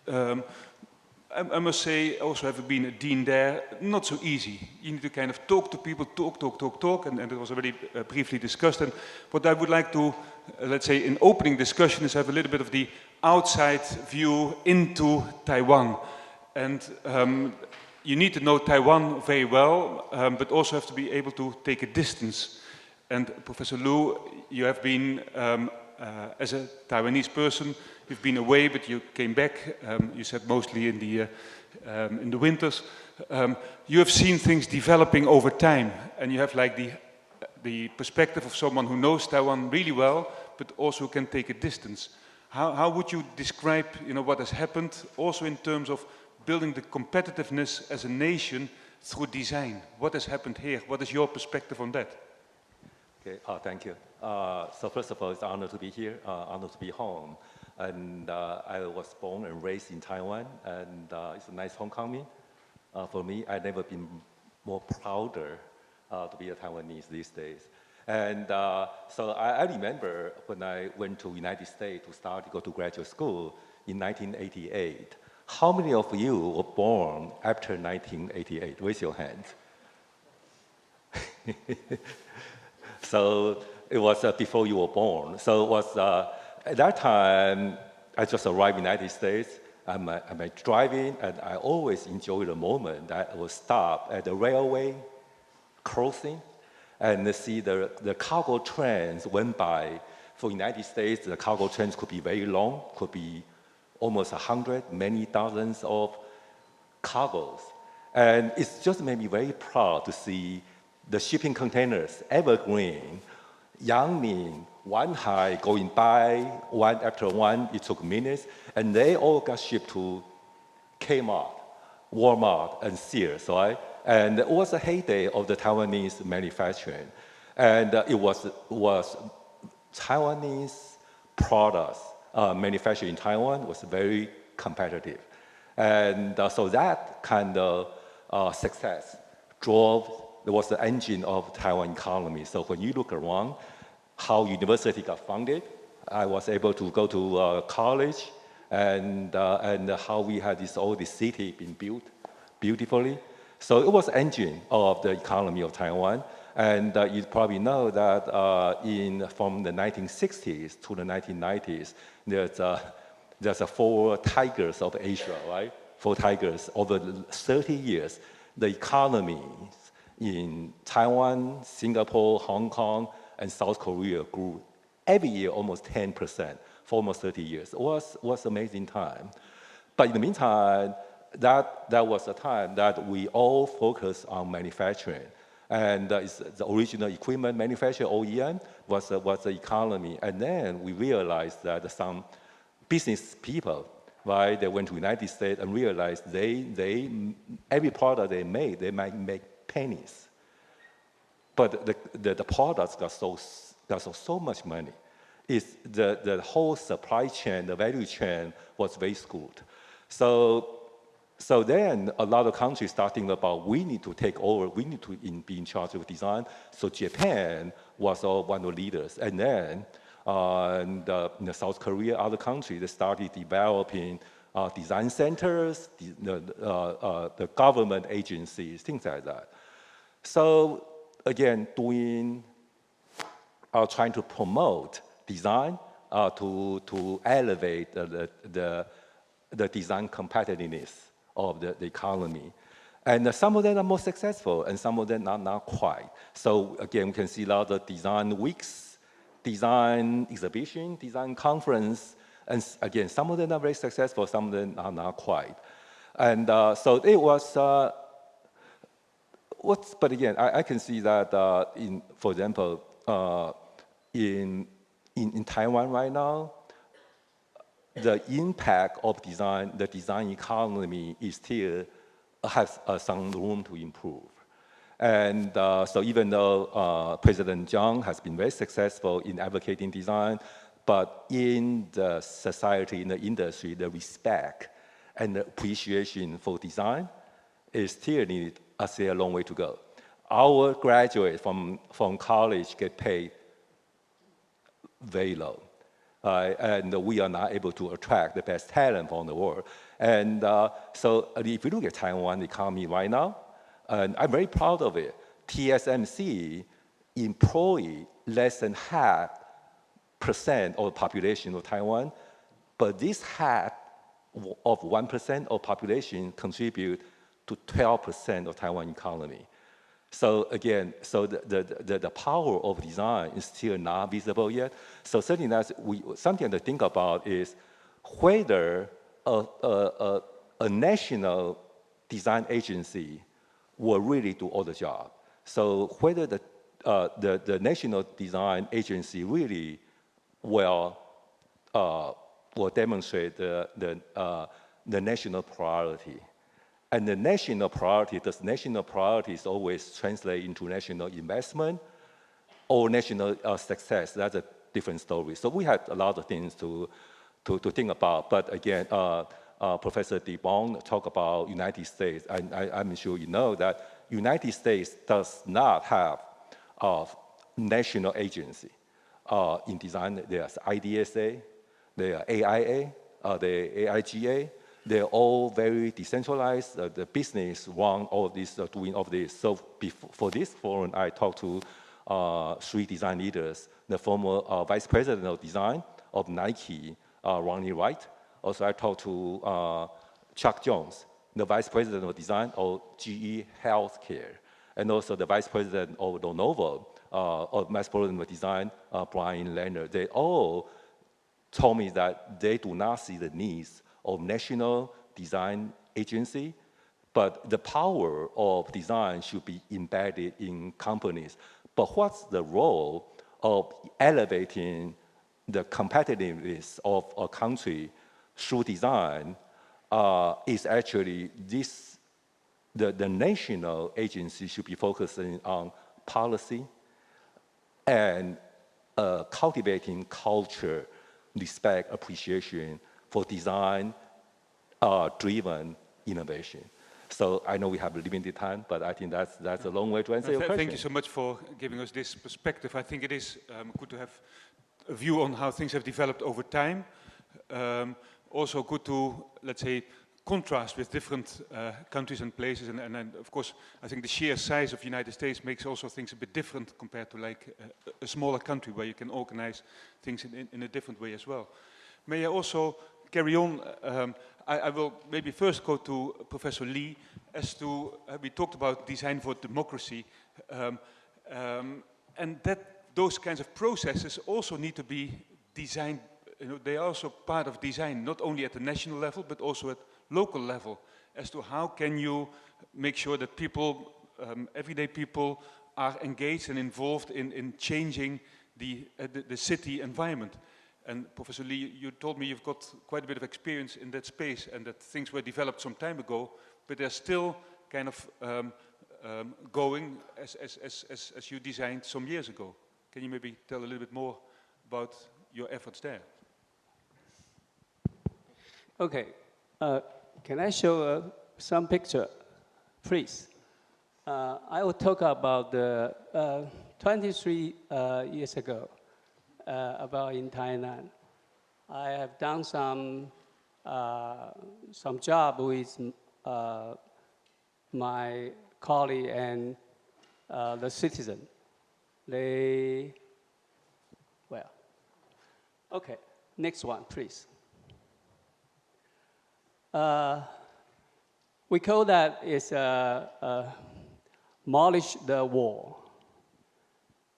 I must say, also having been a dean there, not so easy. You need to kind of talk to people, talk, and it was already briefly discussed. And what I would like to, let's say, in opening discussion is have a little bit of the outside view into Taiwan. And you need to know Taiwan very well, but also have to be able to take a distance. And Professor Liu, you have been, as a Taiwanese person, you've been away, but you came back. You said mostly in the winters. You have seen things developing over time, and you have like the perspective of someone who knows Taiwan really well, but also can take a distance. How would you describe, what has happened, also in terms of building the competitiveness as a nation through design? What has happened here? What is your perspective on that? Okay, thank you. So first of all, it's an honor to be here, honor to be home. And I was born and raised in Taiwan, and it's a nice homecoming. For me, I've never been more prouder to be a Taiwanese these days. And so I remember when I went to the United States to go to graduate school in 1988. How many of you were born after 1988? Raise your hands. So it was before you were born. So it was, at that time, I just arrived in the United States. I'm driving, and I always enjoy the moment that I would stop at the railway crossing and see the cargo trains went by. For the United States, the cargo trains could be very long, could be almost 100, many thousands of cargoes. And it's just made me very proud to see the shipping containers, evergreen, Yangming, Wanhai going by, one after one, it took minutes, and they all got shipped to Kmart, Walmart, and Sears, right? And it was a heyday of the Taiwanese manufacturing. And it was Taiwanese products manufactured in Taiwan was very competitive. And so that kind of success was the engine of Taiwan economy. So when you look around how university got funded, I was able to go to college, and how we had all this city being built beautifully. So it was engine of the economy of Taiwan. And you probably know that from the 1960s to the 1990s, there's 4 tigers of Asia, right? 4 tigers over 30 years. The economies in Taiwan, Singapore, Hong Kong, and South Korea grew every year almost 10% for almost 30 years. It was amazing time. But in the meantime, that was a time that we all focused on manufacturing. And the original equipment manufacturer, OEM, was the economy. And then we realized that some business people, right, they went to the United States and realized every product they might make pennies. But the products got so much money. The whole supply chain, the value chain was very skewed. So then a lot of countries starting about, we need to take over, we need to be in charge of design. So Japan was one of the leaders. And then in South Korea, other countries, they started developing design centers, the government agencies, things like that. So again, trying to promote design to elevate the design competitiveness of the economy. And some of them are more successful, and some of them are not quite. So again, we can see a lot of design weeks, design exhibition, design conference, and again, some of them are very successful, some of them are not quite. And so it was, but again, I can see that for example, in Taiwan right now, the impact of design, the design economy is still has some room to improve. And so even though President Chang has been very successful in advocating design, but in the society, in the industry, the respect and the appreciation for design is still needed. I say a long way to go. our graduates from college get paid very low. And we are not able to attract the best talent from the world. And so if you look at Taiwan economy right now, and I'm very proud of it, TSMC employ less than 0.5% of the population of Taiwan, but this half of 1% of population contribute to 12% of Taiwan economy. So again, so the power of design is still not visible yet. So certainly that's something to think about is whether a national design agency will really do all the job. So whether the national design agency really will demonstrate the national priority. And the national priority, does national priorities always translate into national investment or national success? That's a different story. So we have a lot of things to think about. But again, Professor DeBong talked about United States. I'm sure you know that United States does not have a national agency in design. There's IDSA, there are AIA, there are AIGA. They're all very decentralized. The business run all of this, doing all of this. So for this forum, I talked to 3 design leaders, the former vice president of design of Nike, Ronnie Wright. Also, I talked to Chuck Jones, the vice president of design of GE Healthcare, and also the vice president of Lenovo, of vice president of design, Brian Leonard. They all told me that they do not see the needs of national design agency, but the power of design should be embedded in companies. But what's the role of elevating the competitiveness of a country through design is actually this, the national agency should be focusing on policy and cultivating culture, respect, appreciation for design-driven innovation. So I know we have limited time, but I think that's a long way to answer your question. Thank you so much for giving us this perspective. I think it is good to have a view on how things have developed over time. Also good to, let's say, contrast with different countries and places. And of course, I think the sheer size of the United States makes also things a bit different compared to like a smaller country where you can organize things in a different way as well. May I also carry on? I will maybe first go to Professor Lee as to, we talked about design for democracy, and that those kinds of processes also need to be designed, you know, they are also part of design, not only at the national level, but also at local level, as to how can you make sure that people, everyday people, are engaged and involved in changing the city environment. And Professor Lee, you told me you've got quite a bit of experience in that space and that things were developed some time ago, but they're still kind of going as you designed some years ago. Can you maybe tell a little bit more about your efforts there? Okay. Can I show some picture, please? I will talk about the 23 years ago. About in Thailand, I have done some job with my colleague and the citizen. Okay, next one, please. We call that is demolish the wall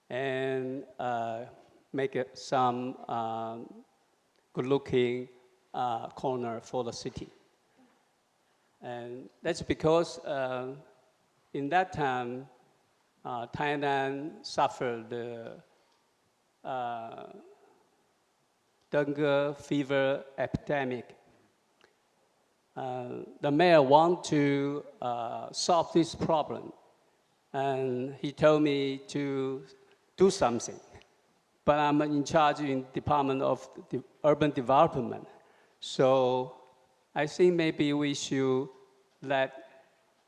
and make it some good-looking corner for the city. And that's because in that time, Thailand suffered the dengue fever epidemic. The mayor wanted to solve this problem, and he told me to do something. But I'm in charge in Department of Urban Development. So I think maybe we should let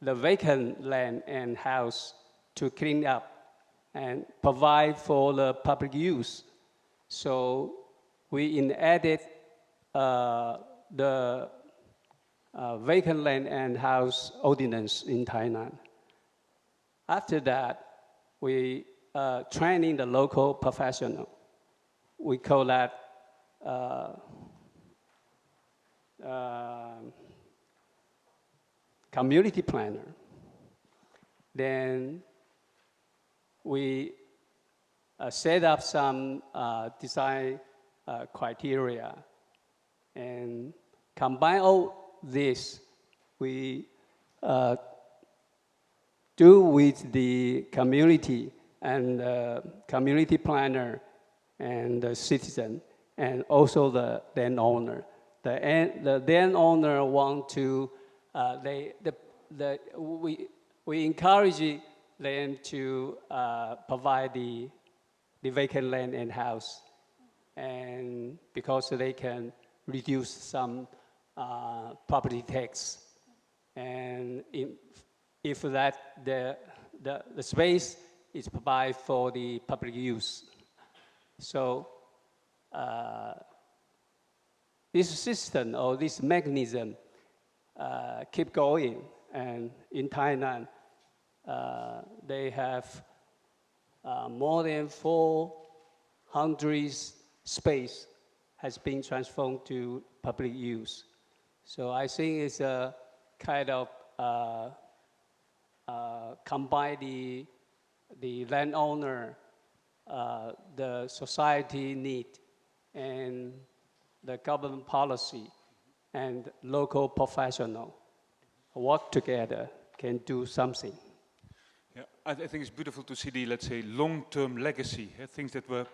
the vacant land and house to clean up and provide for the public use. So we added the vacant land and house ordinance in Tainan. After that, we training the local professional. We call that community planner. Then we set up some design criteria and combine all this. We do with the community and community planner and the citizen and also the landowner. The landowner want to, we encourage them to provide the vacant land and house, and because they can reduce some property tax, and if that the space is provided for the public use. So this system or this mechanism keep going, and in Tainan, they have more than 400 space has been transformed to public use. So I think it's a kind of combine the landowner, the society need, and the government policy, and local professional work together can do something. Yeah, I think it's beautiful to see the, let's say, long-term legacy, things that were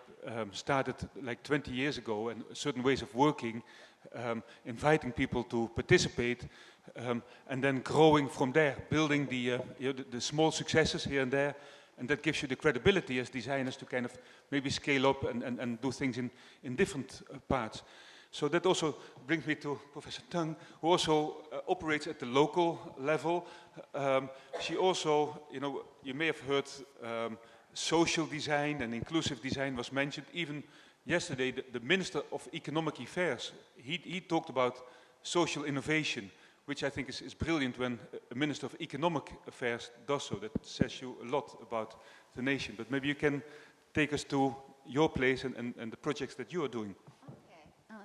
started like 20 years ago, and certain ways of working, inviting people to participate, and then growing from there, building the small successes here and there, and that gives you the credibility as designers to kind of maybe scale up and do things in different parts. So that also brings me to Professor Chang, who also operates at the local level. She also, you may have heard social design and inclusive design was mentioned. Even yesterday, the Minister of Economic Affairs, he talked about social innovation, which I think is brilliant when a Minister of Economic Affairs does so. That says you a lot about the nation. But maybe you can take us to your place and the projects that you are doing.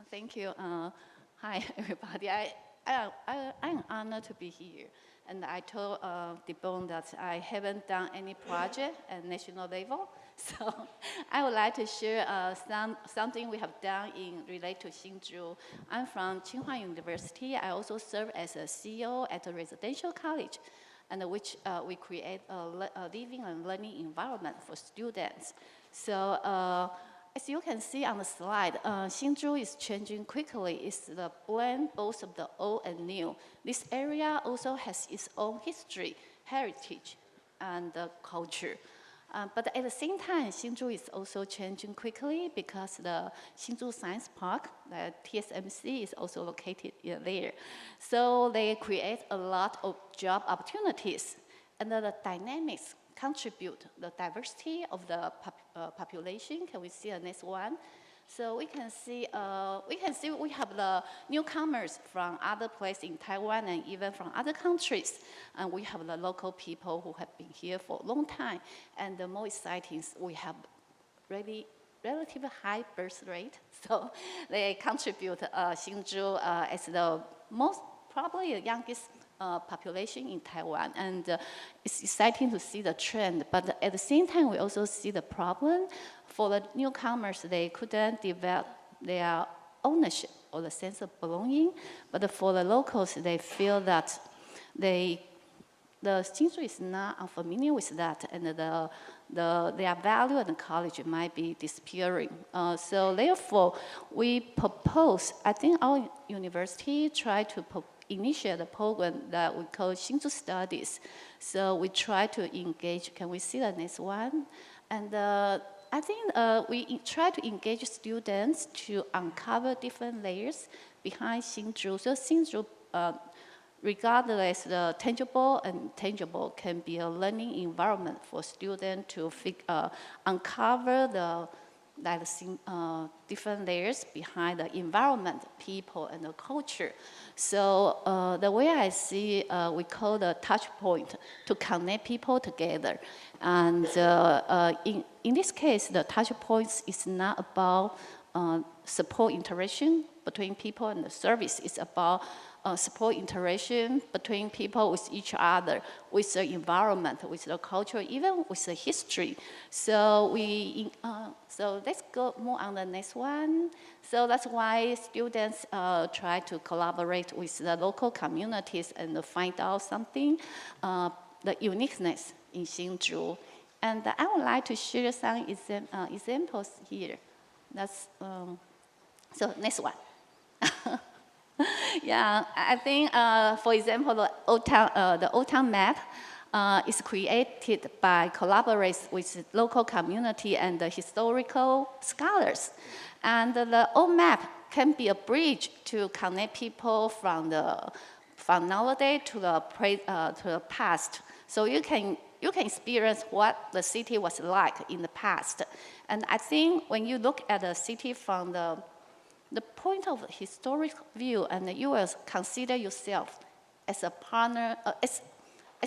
Thank you. Hi, everybody. I'm honored to be here. And I told Debon that I haven't done any project at national level. So I would like to share something we have done related to Hsinchu. I'm from Tsinghua University. I also serve as a CEO at a residential college, and which we create a living and learning environment for students. So as you can see on the slide, Hsinchu is changing quickly. It's the blend both of the old and new. This area also has its own history, heritage, and culture. But at the same time, Hsinchu is also changing quickly because the Hsinchu Science Park, the TSMC, is also located there. So they create a lot of job opportunities, and the dynamics contribute the diversity of the population. Can we see the next one? So we can see we have the newcomers from other places in Taiwan and even from other countries. And we have the local people who have been here for a long time. And the more exciting is we have really relatively high birth rate. So they contribute Hsinchu as the most, probably the youngest population in Taiwan, and it's exciting to see the trend. But at the same time, we also see the problem for the newcomers. They couldn't develop their ownership or the sense of belonging. But for the locals, they feel that the Hsinchu is not unfamiliar with that, and their value at the college might be disappearing. So therefore, we propose. I think our university tried to initiate a program that we call Hsinchu Studies. So we try to engage, can we see the next one? And I think we try to engage students to uncover different layers behind Hsinchu. So Hsinchu regardless, the tangible and intangible can be a learning environment for students to uncover the different layers behind the environment, people, and the culture. So the way I see, we call the touch point to connect people together. And in this case, the touch points is not about support interaction between people and the service. It's about support interaction between people with each other, with the environment, with the culture, even with the history. So so let's go move on the next one. So that's why students try to collaborate with the local communities and find out something, the uniqueness in Hsinchu. And I would like to share some examples here. That's so next one. Yeah, I think, for example, the Old Town map is created by collaborating with local community and the historical scholars. And the old map can be a bridge to connect people from nowadays to the past. So you can experience what the city was like in the past. And I think when you look at the city from the point of historic view, and you will consider yourself as a partner, as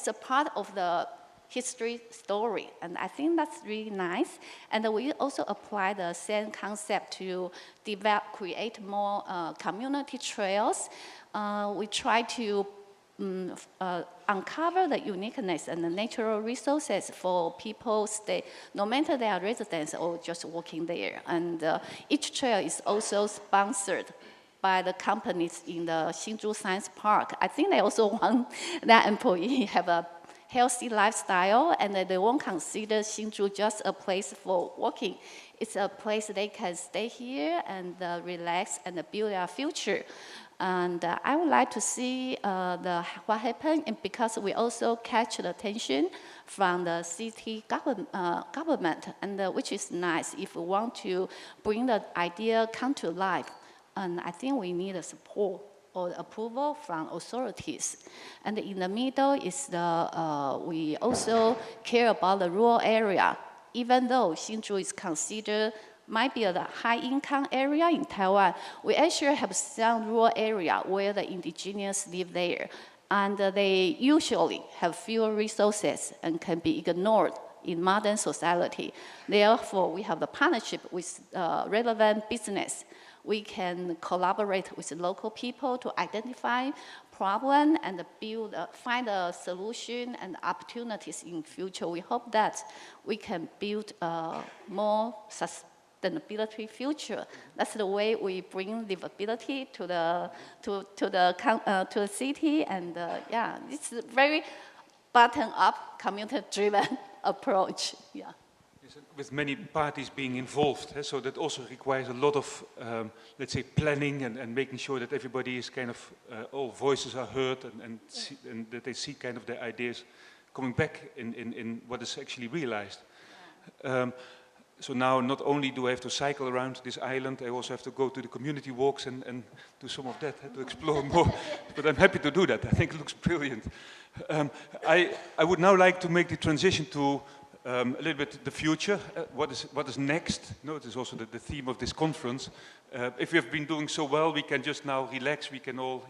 a part of the history story. And I think that's really nice. And we also apply the same concept to create more community trails. We try to uncover the uniqueness and the natural resources for people stay, no matter they are residents or just working there. And each trail is also sponsored by the companies in the Hsinchu Science Park. I think they also want their employees have a healthy lifestyle, and they won't consider Hsinchu just a place for working. It's a place they can stay here and relax and build their future. And I would like to see what happened, and because we also catch the attention from the city government, and which is nice if we want to bring the idea come to life. And I think we need a support or approval from authorities. And in the middle is we also care about the rural area. Even though Hsinchu is considered might be a high-income area in Taiwan, we actually have some rural area where the indigenous live there. And they usually have fewer resources and can be ignored in modern society. Therefore, we have the partnership with relevant business. We can collaborate with local people to identify problems and find a solution and opportunities in future. We hope that we can build a more sustainability future. That's the way we bring livability to the city, and yeah, it's a very bottom-up, community-driven approach. Yeah. With many parties being involved, so that also requires a lot of, let's say, planning and making sure that everybody is kind of, all voices are heard and that they see kind of their ideas coming back in what is actually realized. So now not only do I have to cycle around this island, I also have to go to the community walks and do some of that, to explore more. But I'm happy to do that. I think it looks brilliant. I would now like to make the transition to a little bit the future. What is next? No, it is also the theme of this conference. If we have been doing so well, we can just now relax. We can all,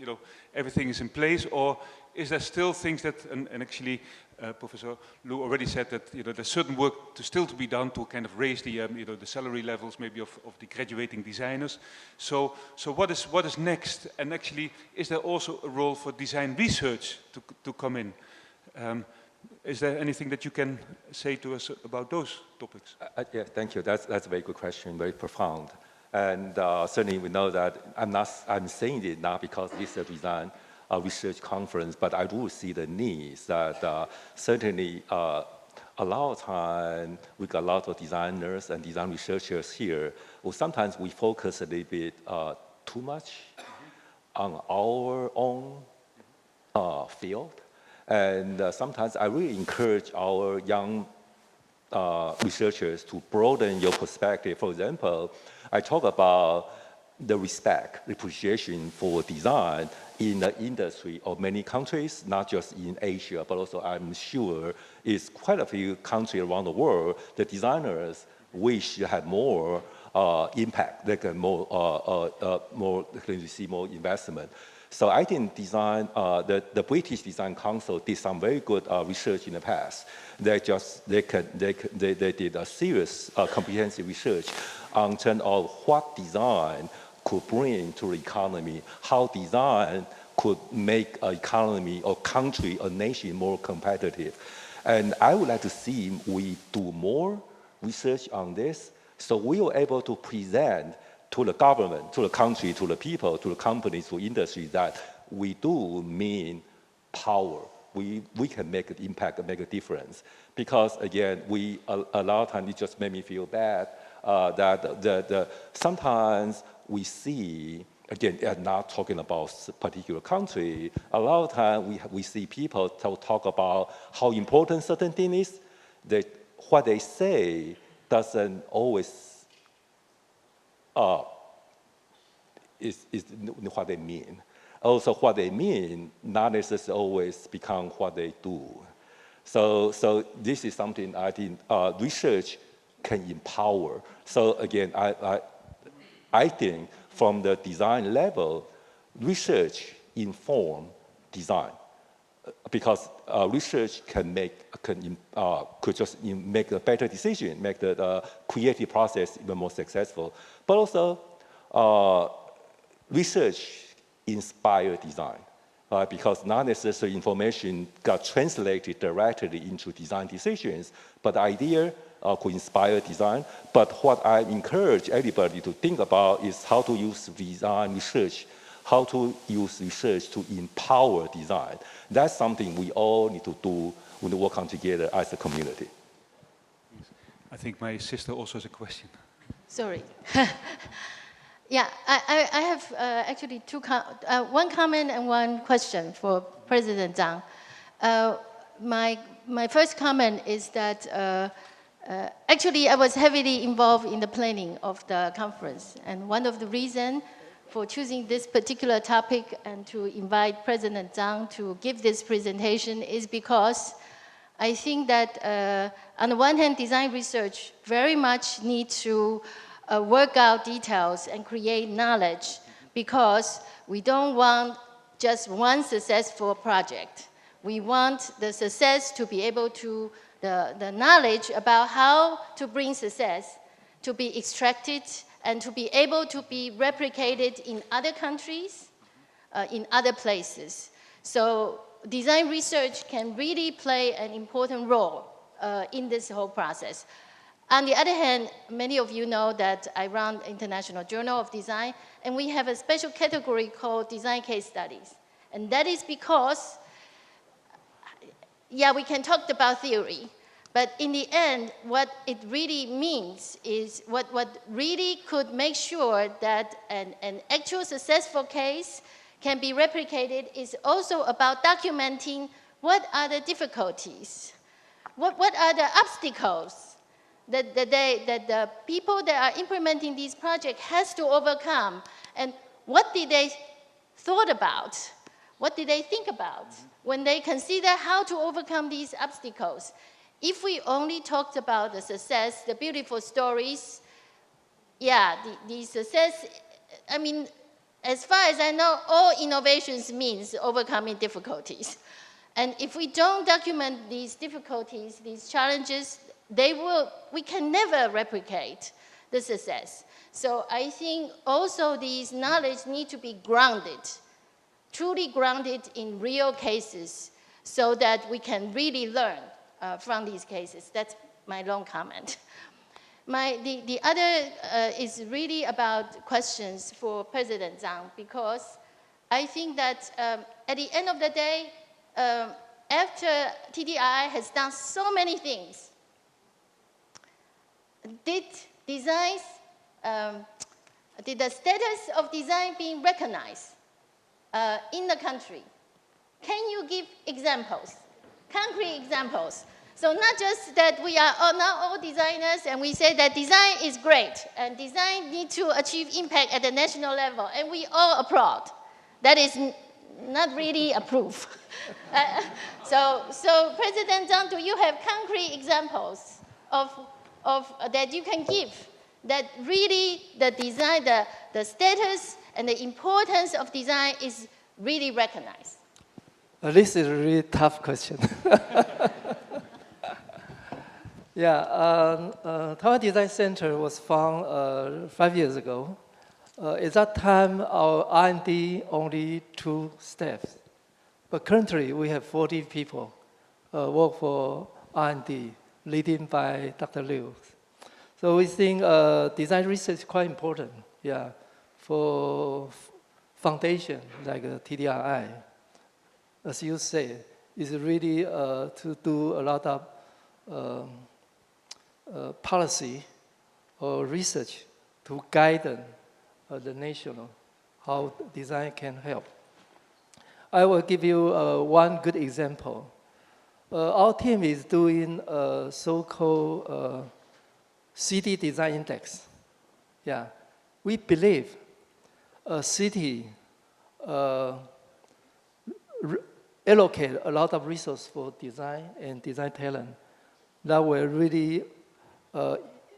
everything is in place. Or is there still things that, and actually, Professor Lu already said that there's certain work still to be done to kind of raise the the salary levels maybe of the graduating designers. So what is next? And actually, is there also a role for design research to come in? Is there anything that you can say to us about those topics? Yeah, thank you. That's a very good question, very profound. And certainly we know that I'm saying it not because this is a design research conference, but I do see the needs that certainly a lot of time we got a lot of designers and design researchers here. Well, sometimes we focus a little bit too much on our own field. And sometimes I really encourage our young researchers to broaden your perspective. For example, I talk about the respect, appreciation for design in the industry of many countries, not just in Asia, but also I'm sure it's quite a few countries around the world. The designers wish to have more impact, they can see more investment. So I think design, the British Design Council did some very good research in the past. They did a serious, comprehensive research on terms of what design could bring to the economy, how design could make an economy or country or nation more competitive. And I would like to see we do more research on this, so we were able to present to the government, to the country, to the people, to the companies, to industry that we do mean power. We can make an impact and make a difference. Because again, a lot of times it just made me feel bad that sometimes we see, again, I'm not talking about a particular country, a lot of times we see people talk about how important certain thing is, that what they say doesn't always is what they mean. Also, what they mean not necessarily always become what they do. So this is something I think research can empower. So again, I think from the design level, research inform design, because research could just make a better decision, make the creative process even more successful. But also, research inspire design, because not necessarily information got translated directly into design decisions, but the idea could inspire design. But what I encourage everybody to think about is how to use design research, how to use research to empower design. That's something we all need to do when we work on together as a community. I think my sister also has a question. Sorry. Yeah, I have actually one comment and one question for President Chang. My first comment is that actually I was heavily involved in the planning of the conference, and one of the reasons for choosing this particular topic and to invite President Chang to give this presentation is because I think that on the one hand, design research very much needs to work out details and create knowledge, because we don't want just one successful project. We want the success to be able to, the knowledge about how to bring success to be extracted and to be able to be replicated in other countries, in other places. So design research can really play an important role in this whole process. On the other hand, many of you know that I run International Journal of Design, and we have a special category called Design Case Studies. And that is because, yeah, we can talk about theory, but in the end, what it really means is what really could make sure that an actual successful case can be replicated is also about documenting what are the difficulties, what are the obstacles that the people that are implementing these projects has to overcome, and what did they thought about, what did they think about when they consider how to overcome these obstacles. If we only talked about the success, the beautiful stories, yeah, the success, I mean, as far as I know, all innovations means overcoming difficulties. And if we don't document these difficulties, these challenges, we can never replicate the success. So I think also these knowledge need to be grounded, truly grounded in real cases, so that we can really learn from these cases. That's my long comment. The other is really about questions for President Chang, because I think that at the end of the day, after TDI has done so many things, did the status of design being recognized in the country? Can you give examples, concrete examples? So not just that we are not all designers and we say that design is great and design needs to achieve impact at the national level and we all applaud. That is not really approved. So President Zhang, do you have concrete examples of that you can give that really the design, the status and the importance of design is really recognized? This is a really tough question. Yeah, Taiwan Design Center was founded 5 years ago. At that time, our R&D only 2 staff. But currently, we have 40 people work for R&D, leading by Dr. Liu. So we think design research is quite important, yeah, for foundation like TDRI. As you say, is really to do a lot of policy or research to guide the national how design can help. I will give you one good example. Our team is doing a so-called city design index. Yeah, we believe a city allocate a lot of resources for design and design talent that will really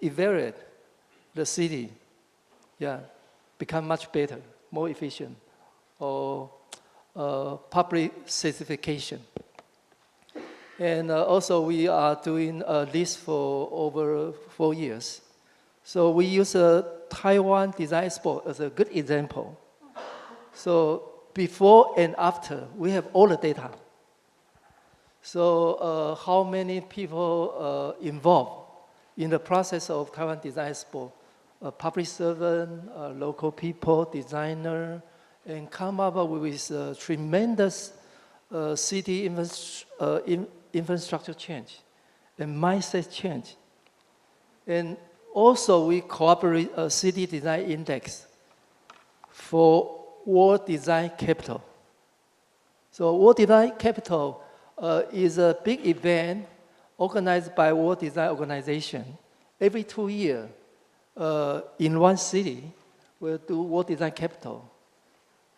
evaluate the city, yeah, become much better, more efficient, or public certification. And also we are doing this for over 4 years. So we use a Taiwan Design Expo as a good example. So before and after, we have all the data. So how many people involved in the process of Taiwan Design Expo, public servant, local people, designer, and come up with a tremendous city infrastructure change and mindset change. And also we cooperate a city design index for World Design Capital. So World Design Capital is a big event organized by World Design Organization. Every 2 years, in one city, we'll do World Design Capital.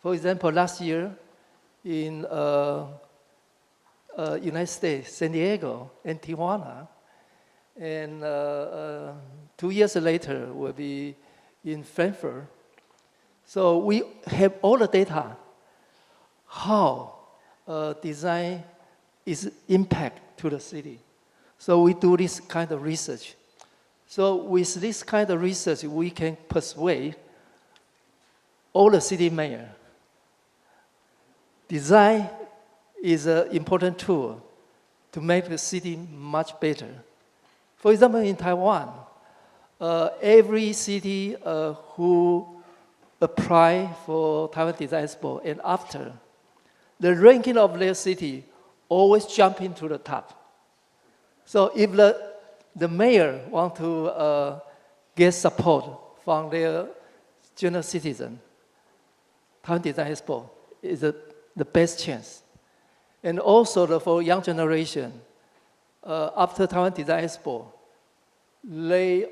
For example, last year in United States, San Diego and Tijuana, and 2 years later will be in Frankfurt. So we have all the data, how design is impact to the city. So we do this kind of research. So with this kind of research, we can persuade all the city mayors. Design is an important tool to make the city much better. For example, in Taiwan, every city who apply for Taiwan Design Expo and after, the ranking of their city always jump into the top. So if the mayor want to get support from their general citizen, Taiwan Design Expo is the best chance. And also for young generation, after Taiwan Design Expo, they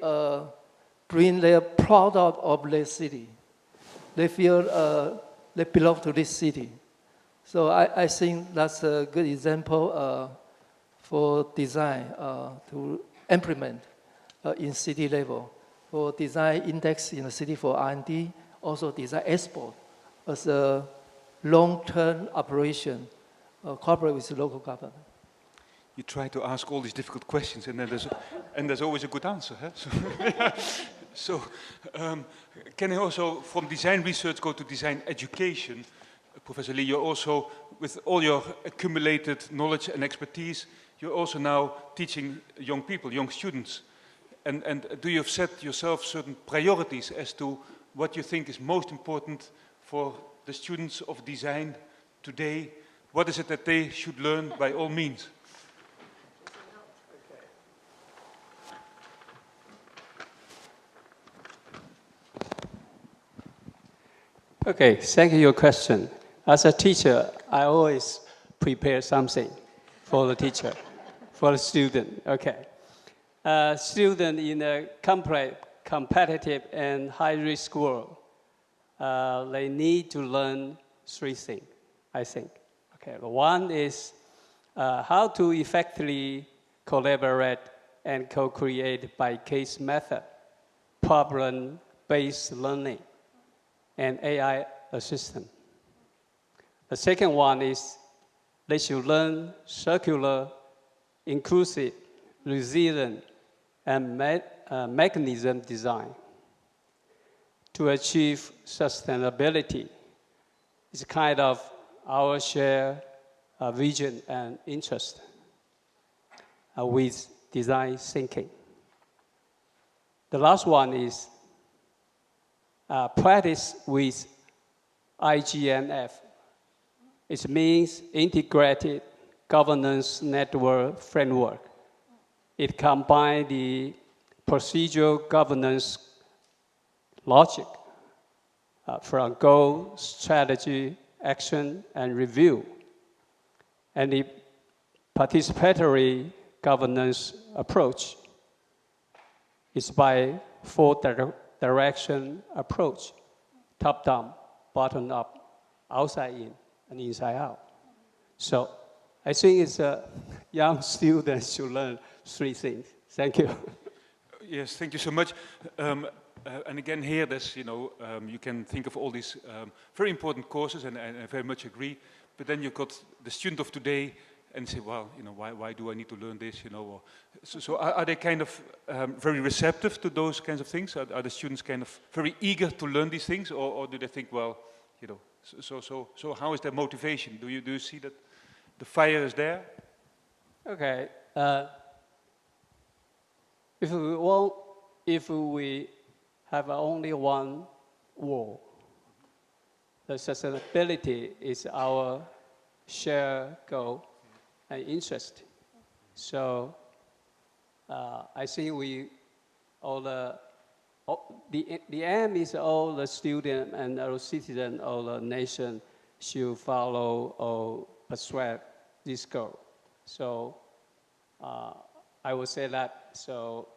bring their proud of their city. They feel they belong to this city. So I think that's a good example for design to implement in city level. For design index in the city for R&D, also design export as a long-term operation, cooperate with the local government. You try to ask all these difficult questions, and then there's always a good answer. Huh? So can I also, from design research, go to design education? Professor Lee, you're also, with all your accumulated knowledge and expertise, you're also now teaching young people, young students. And do you have set yourself certain priorities as to what you think is most important for the students of design today? What is it that they should learn by all means? Okay, thank you for your question. As a teacher, I always prepare something for the teacher. for a student. Okay. Student in a competitive and high-risk world, they need to learn three things, I think. Okay. One is how to effectively collaborate and co-create by case method, problem-based learning, and AI assistant. The second one is they should learn circular, inclusive, resilient, and mechanism design to achieve sustainability. It's kind of our shared vision and interest with design thinking. The last one is practice with IGNF. It means integrated governance network framework. It combines the procedural governance logic from goal, strategy, action, and review, and the participatory governance approach is by four-direction approach: top-down, bottom-up, outside-in, and inside-out. So I think it's a young student should learn three things. Thank you. Yes, thank you so much. And again, here, there's, you can think of all these very important courses, and I very much agree. But then you've got the student of today, and say, well, why do I need to learn this? Or, so are they kind of very receptive to those kinds of things? Are the students kind of very eager to learn these things, or do they think, well, so how is their motivation? Do you see that the fire is there? Okay. If we have only one wall, the sustainability is our shared goal and interest. So I think the aim is all the student and our citizen of the nation should follow or persuade this goal. So I would say that, so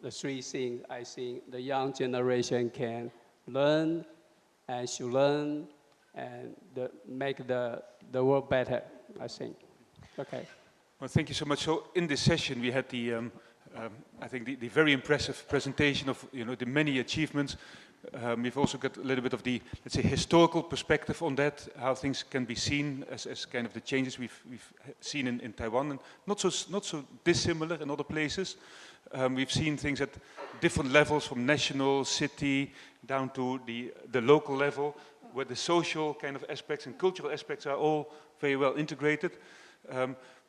the three things I think the young generation can learn and should learn and make the world better, I think. Okay. Well, thank you so much. So in this session, we had I think the very impressive presentation of the many achievements. We've also got a little bit of the, let's say, historical perspective on that, how things can be seen as kind of the changes we've seen in Taiwan, and not so dissimilar in other places. We've seen things at different levels, from national, city, down to the local level, where the social kind of aspects and cultural aspects are all very well integrated.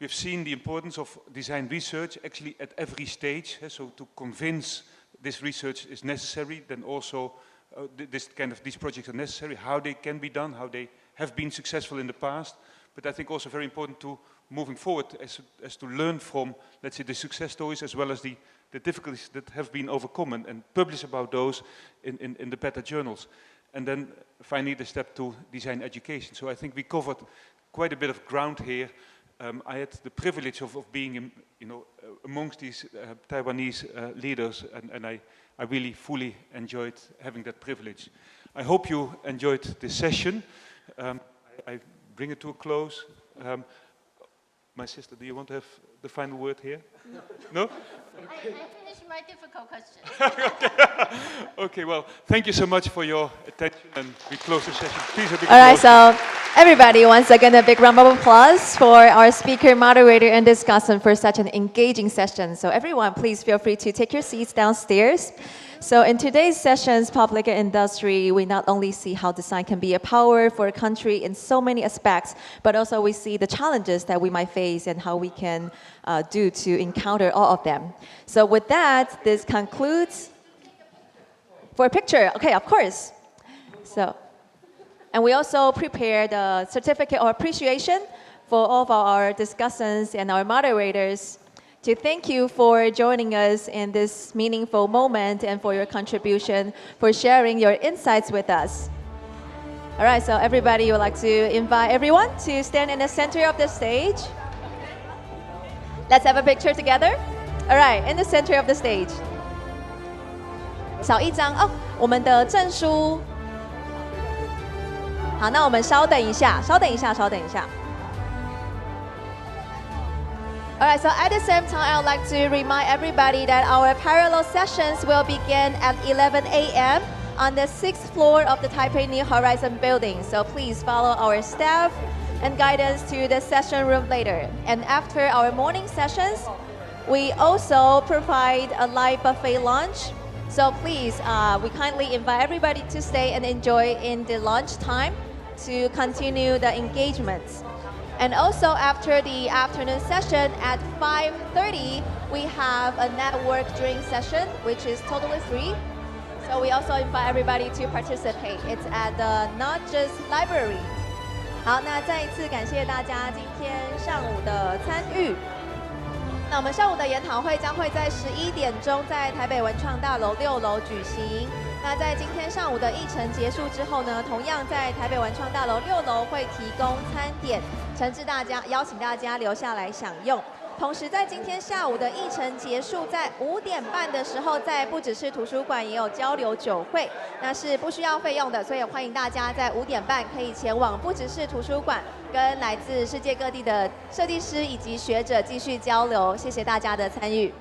We've seen the importance of design research actually at every stage. So to convince this research is necessary, then also these projects are necessary, how they can be done, how they have been successful in the past. But I think also very important to moving forward as to learn from, let's say, the success stories as well as the difficulties that have been overcome and publish about those in the better journals. And then finally the step to design education. So I think we covered quite a bit of ground here. I had the privilege of being amongst these Taiwanese leaders, and I really fully enjoyed having that privilege. I hope you enjoyed this session. I bring it to a close. My sister, do you want to have the final word here? No? I finished my difficult question. Okay, well, thank you so much for your attention, and we close the session. Please, a big All right, applause. so everybody, once again, a big round of applause for our speaker, moderator, and discussant for such an engaging session. So everyone, please feel free to take your seats downstairs. So in today's sessions, Public and Industry, we not only see how design can be a power for a country in so many aspects, but also we see the challenges that we might face and how we can do to encounter all of them. So with that, this concludes. For a picture, okay, of course. So, and we also prepared a certificate of appreciation for all of our discussants and our moderators to thank you for joining us in this meaningful moment and for your contribution, for sharing your insights with us. All right, so everybody would like to invite everyone to stand in the center of the stage. Let's have a picture together. All right, in the center of the stage. 少一张哦，我们的证书。好，那我们稍等一下，稍等一下，稍等一下。All right, so at the same time, I would like to remind everybody that our parallel sessions will begin at 11 a.m. on the 6th floor of the Taipei New Horizon building. So please follow our staff and guide us to the session room later. And after our morning sessions, we also provide a live buffet lunch. So please, we kindly invite everybody to stay and enjoy in the lunch time to continue the engagements. And also after the afternoon session at 5:30, we have a network drink session, which is totally free. So we also invite everybody to participate. It's at the Not Just Library. 好，那再一次感谢大家今天上午的参与。那我们上午的研讨会将会在11点钟在台北文创大楼6楼举行。那在今天上午的议程结束之后呢，同样在台北文创大楼6楼会提供餐点，诚挚大家邀请大家留下来享用。同时，在今天下午的议程结束，在5点半的时候，在不只是图书馆也有交流酒会，那是不需要费用的，所以欢迎大家在5点半可以前往不只是图书馆，跟来自世界各地的设计师以及学者继续交流。谢谢大家的参与。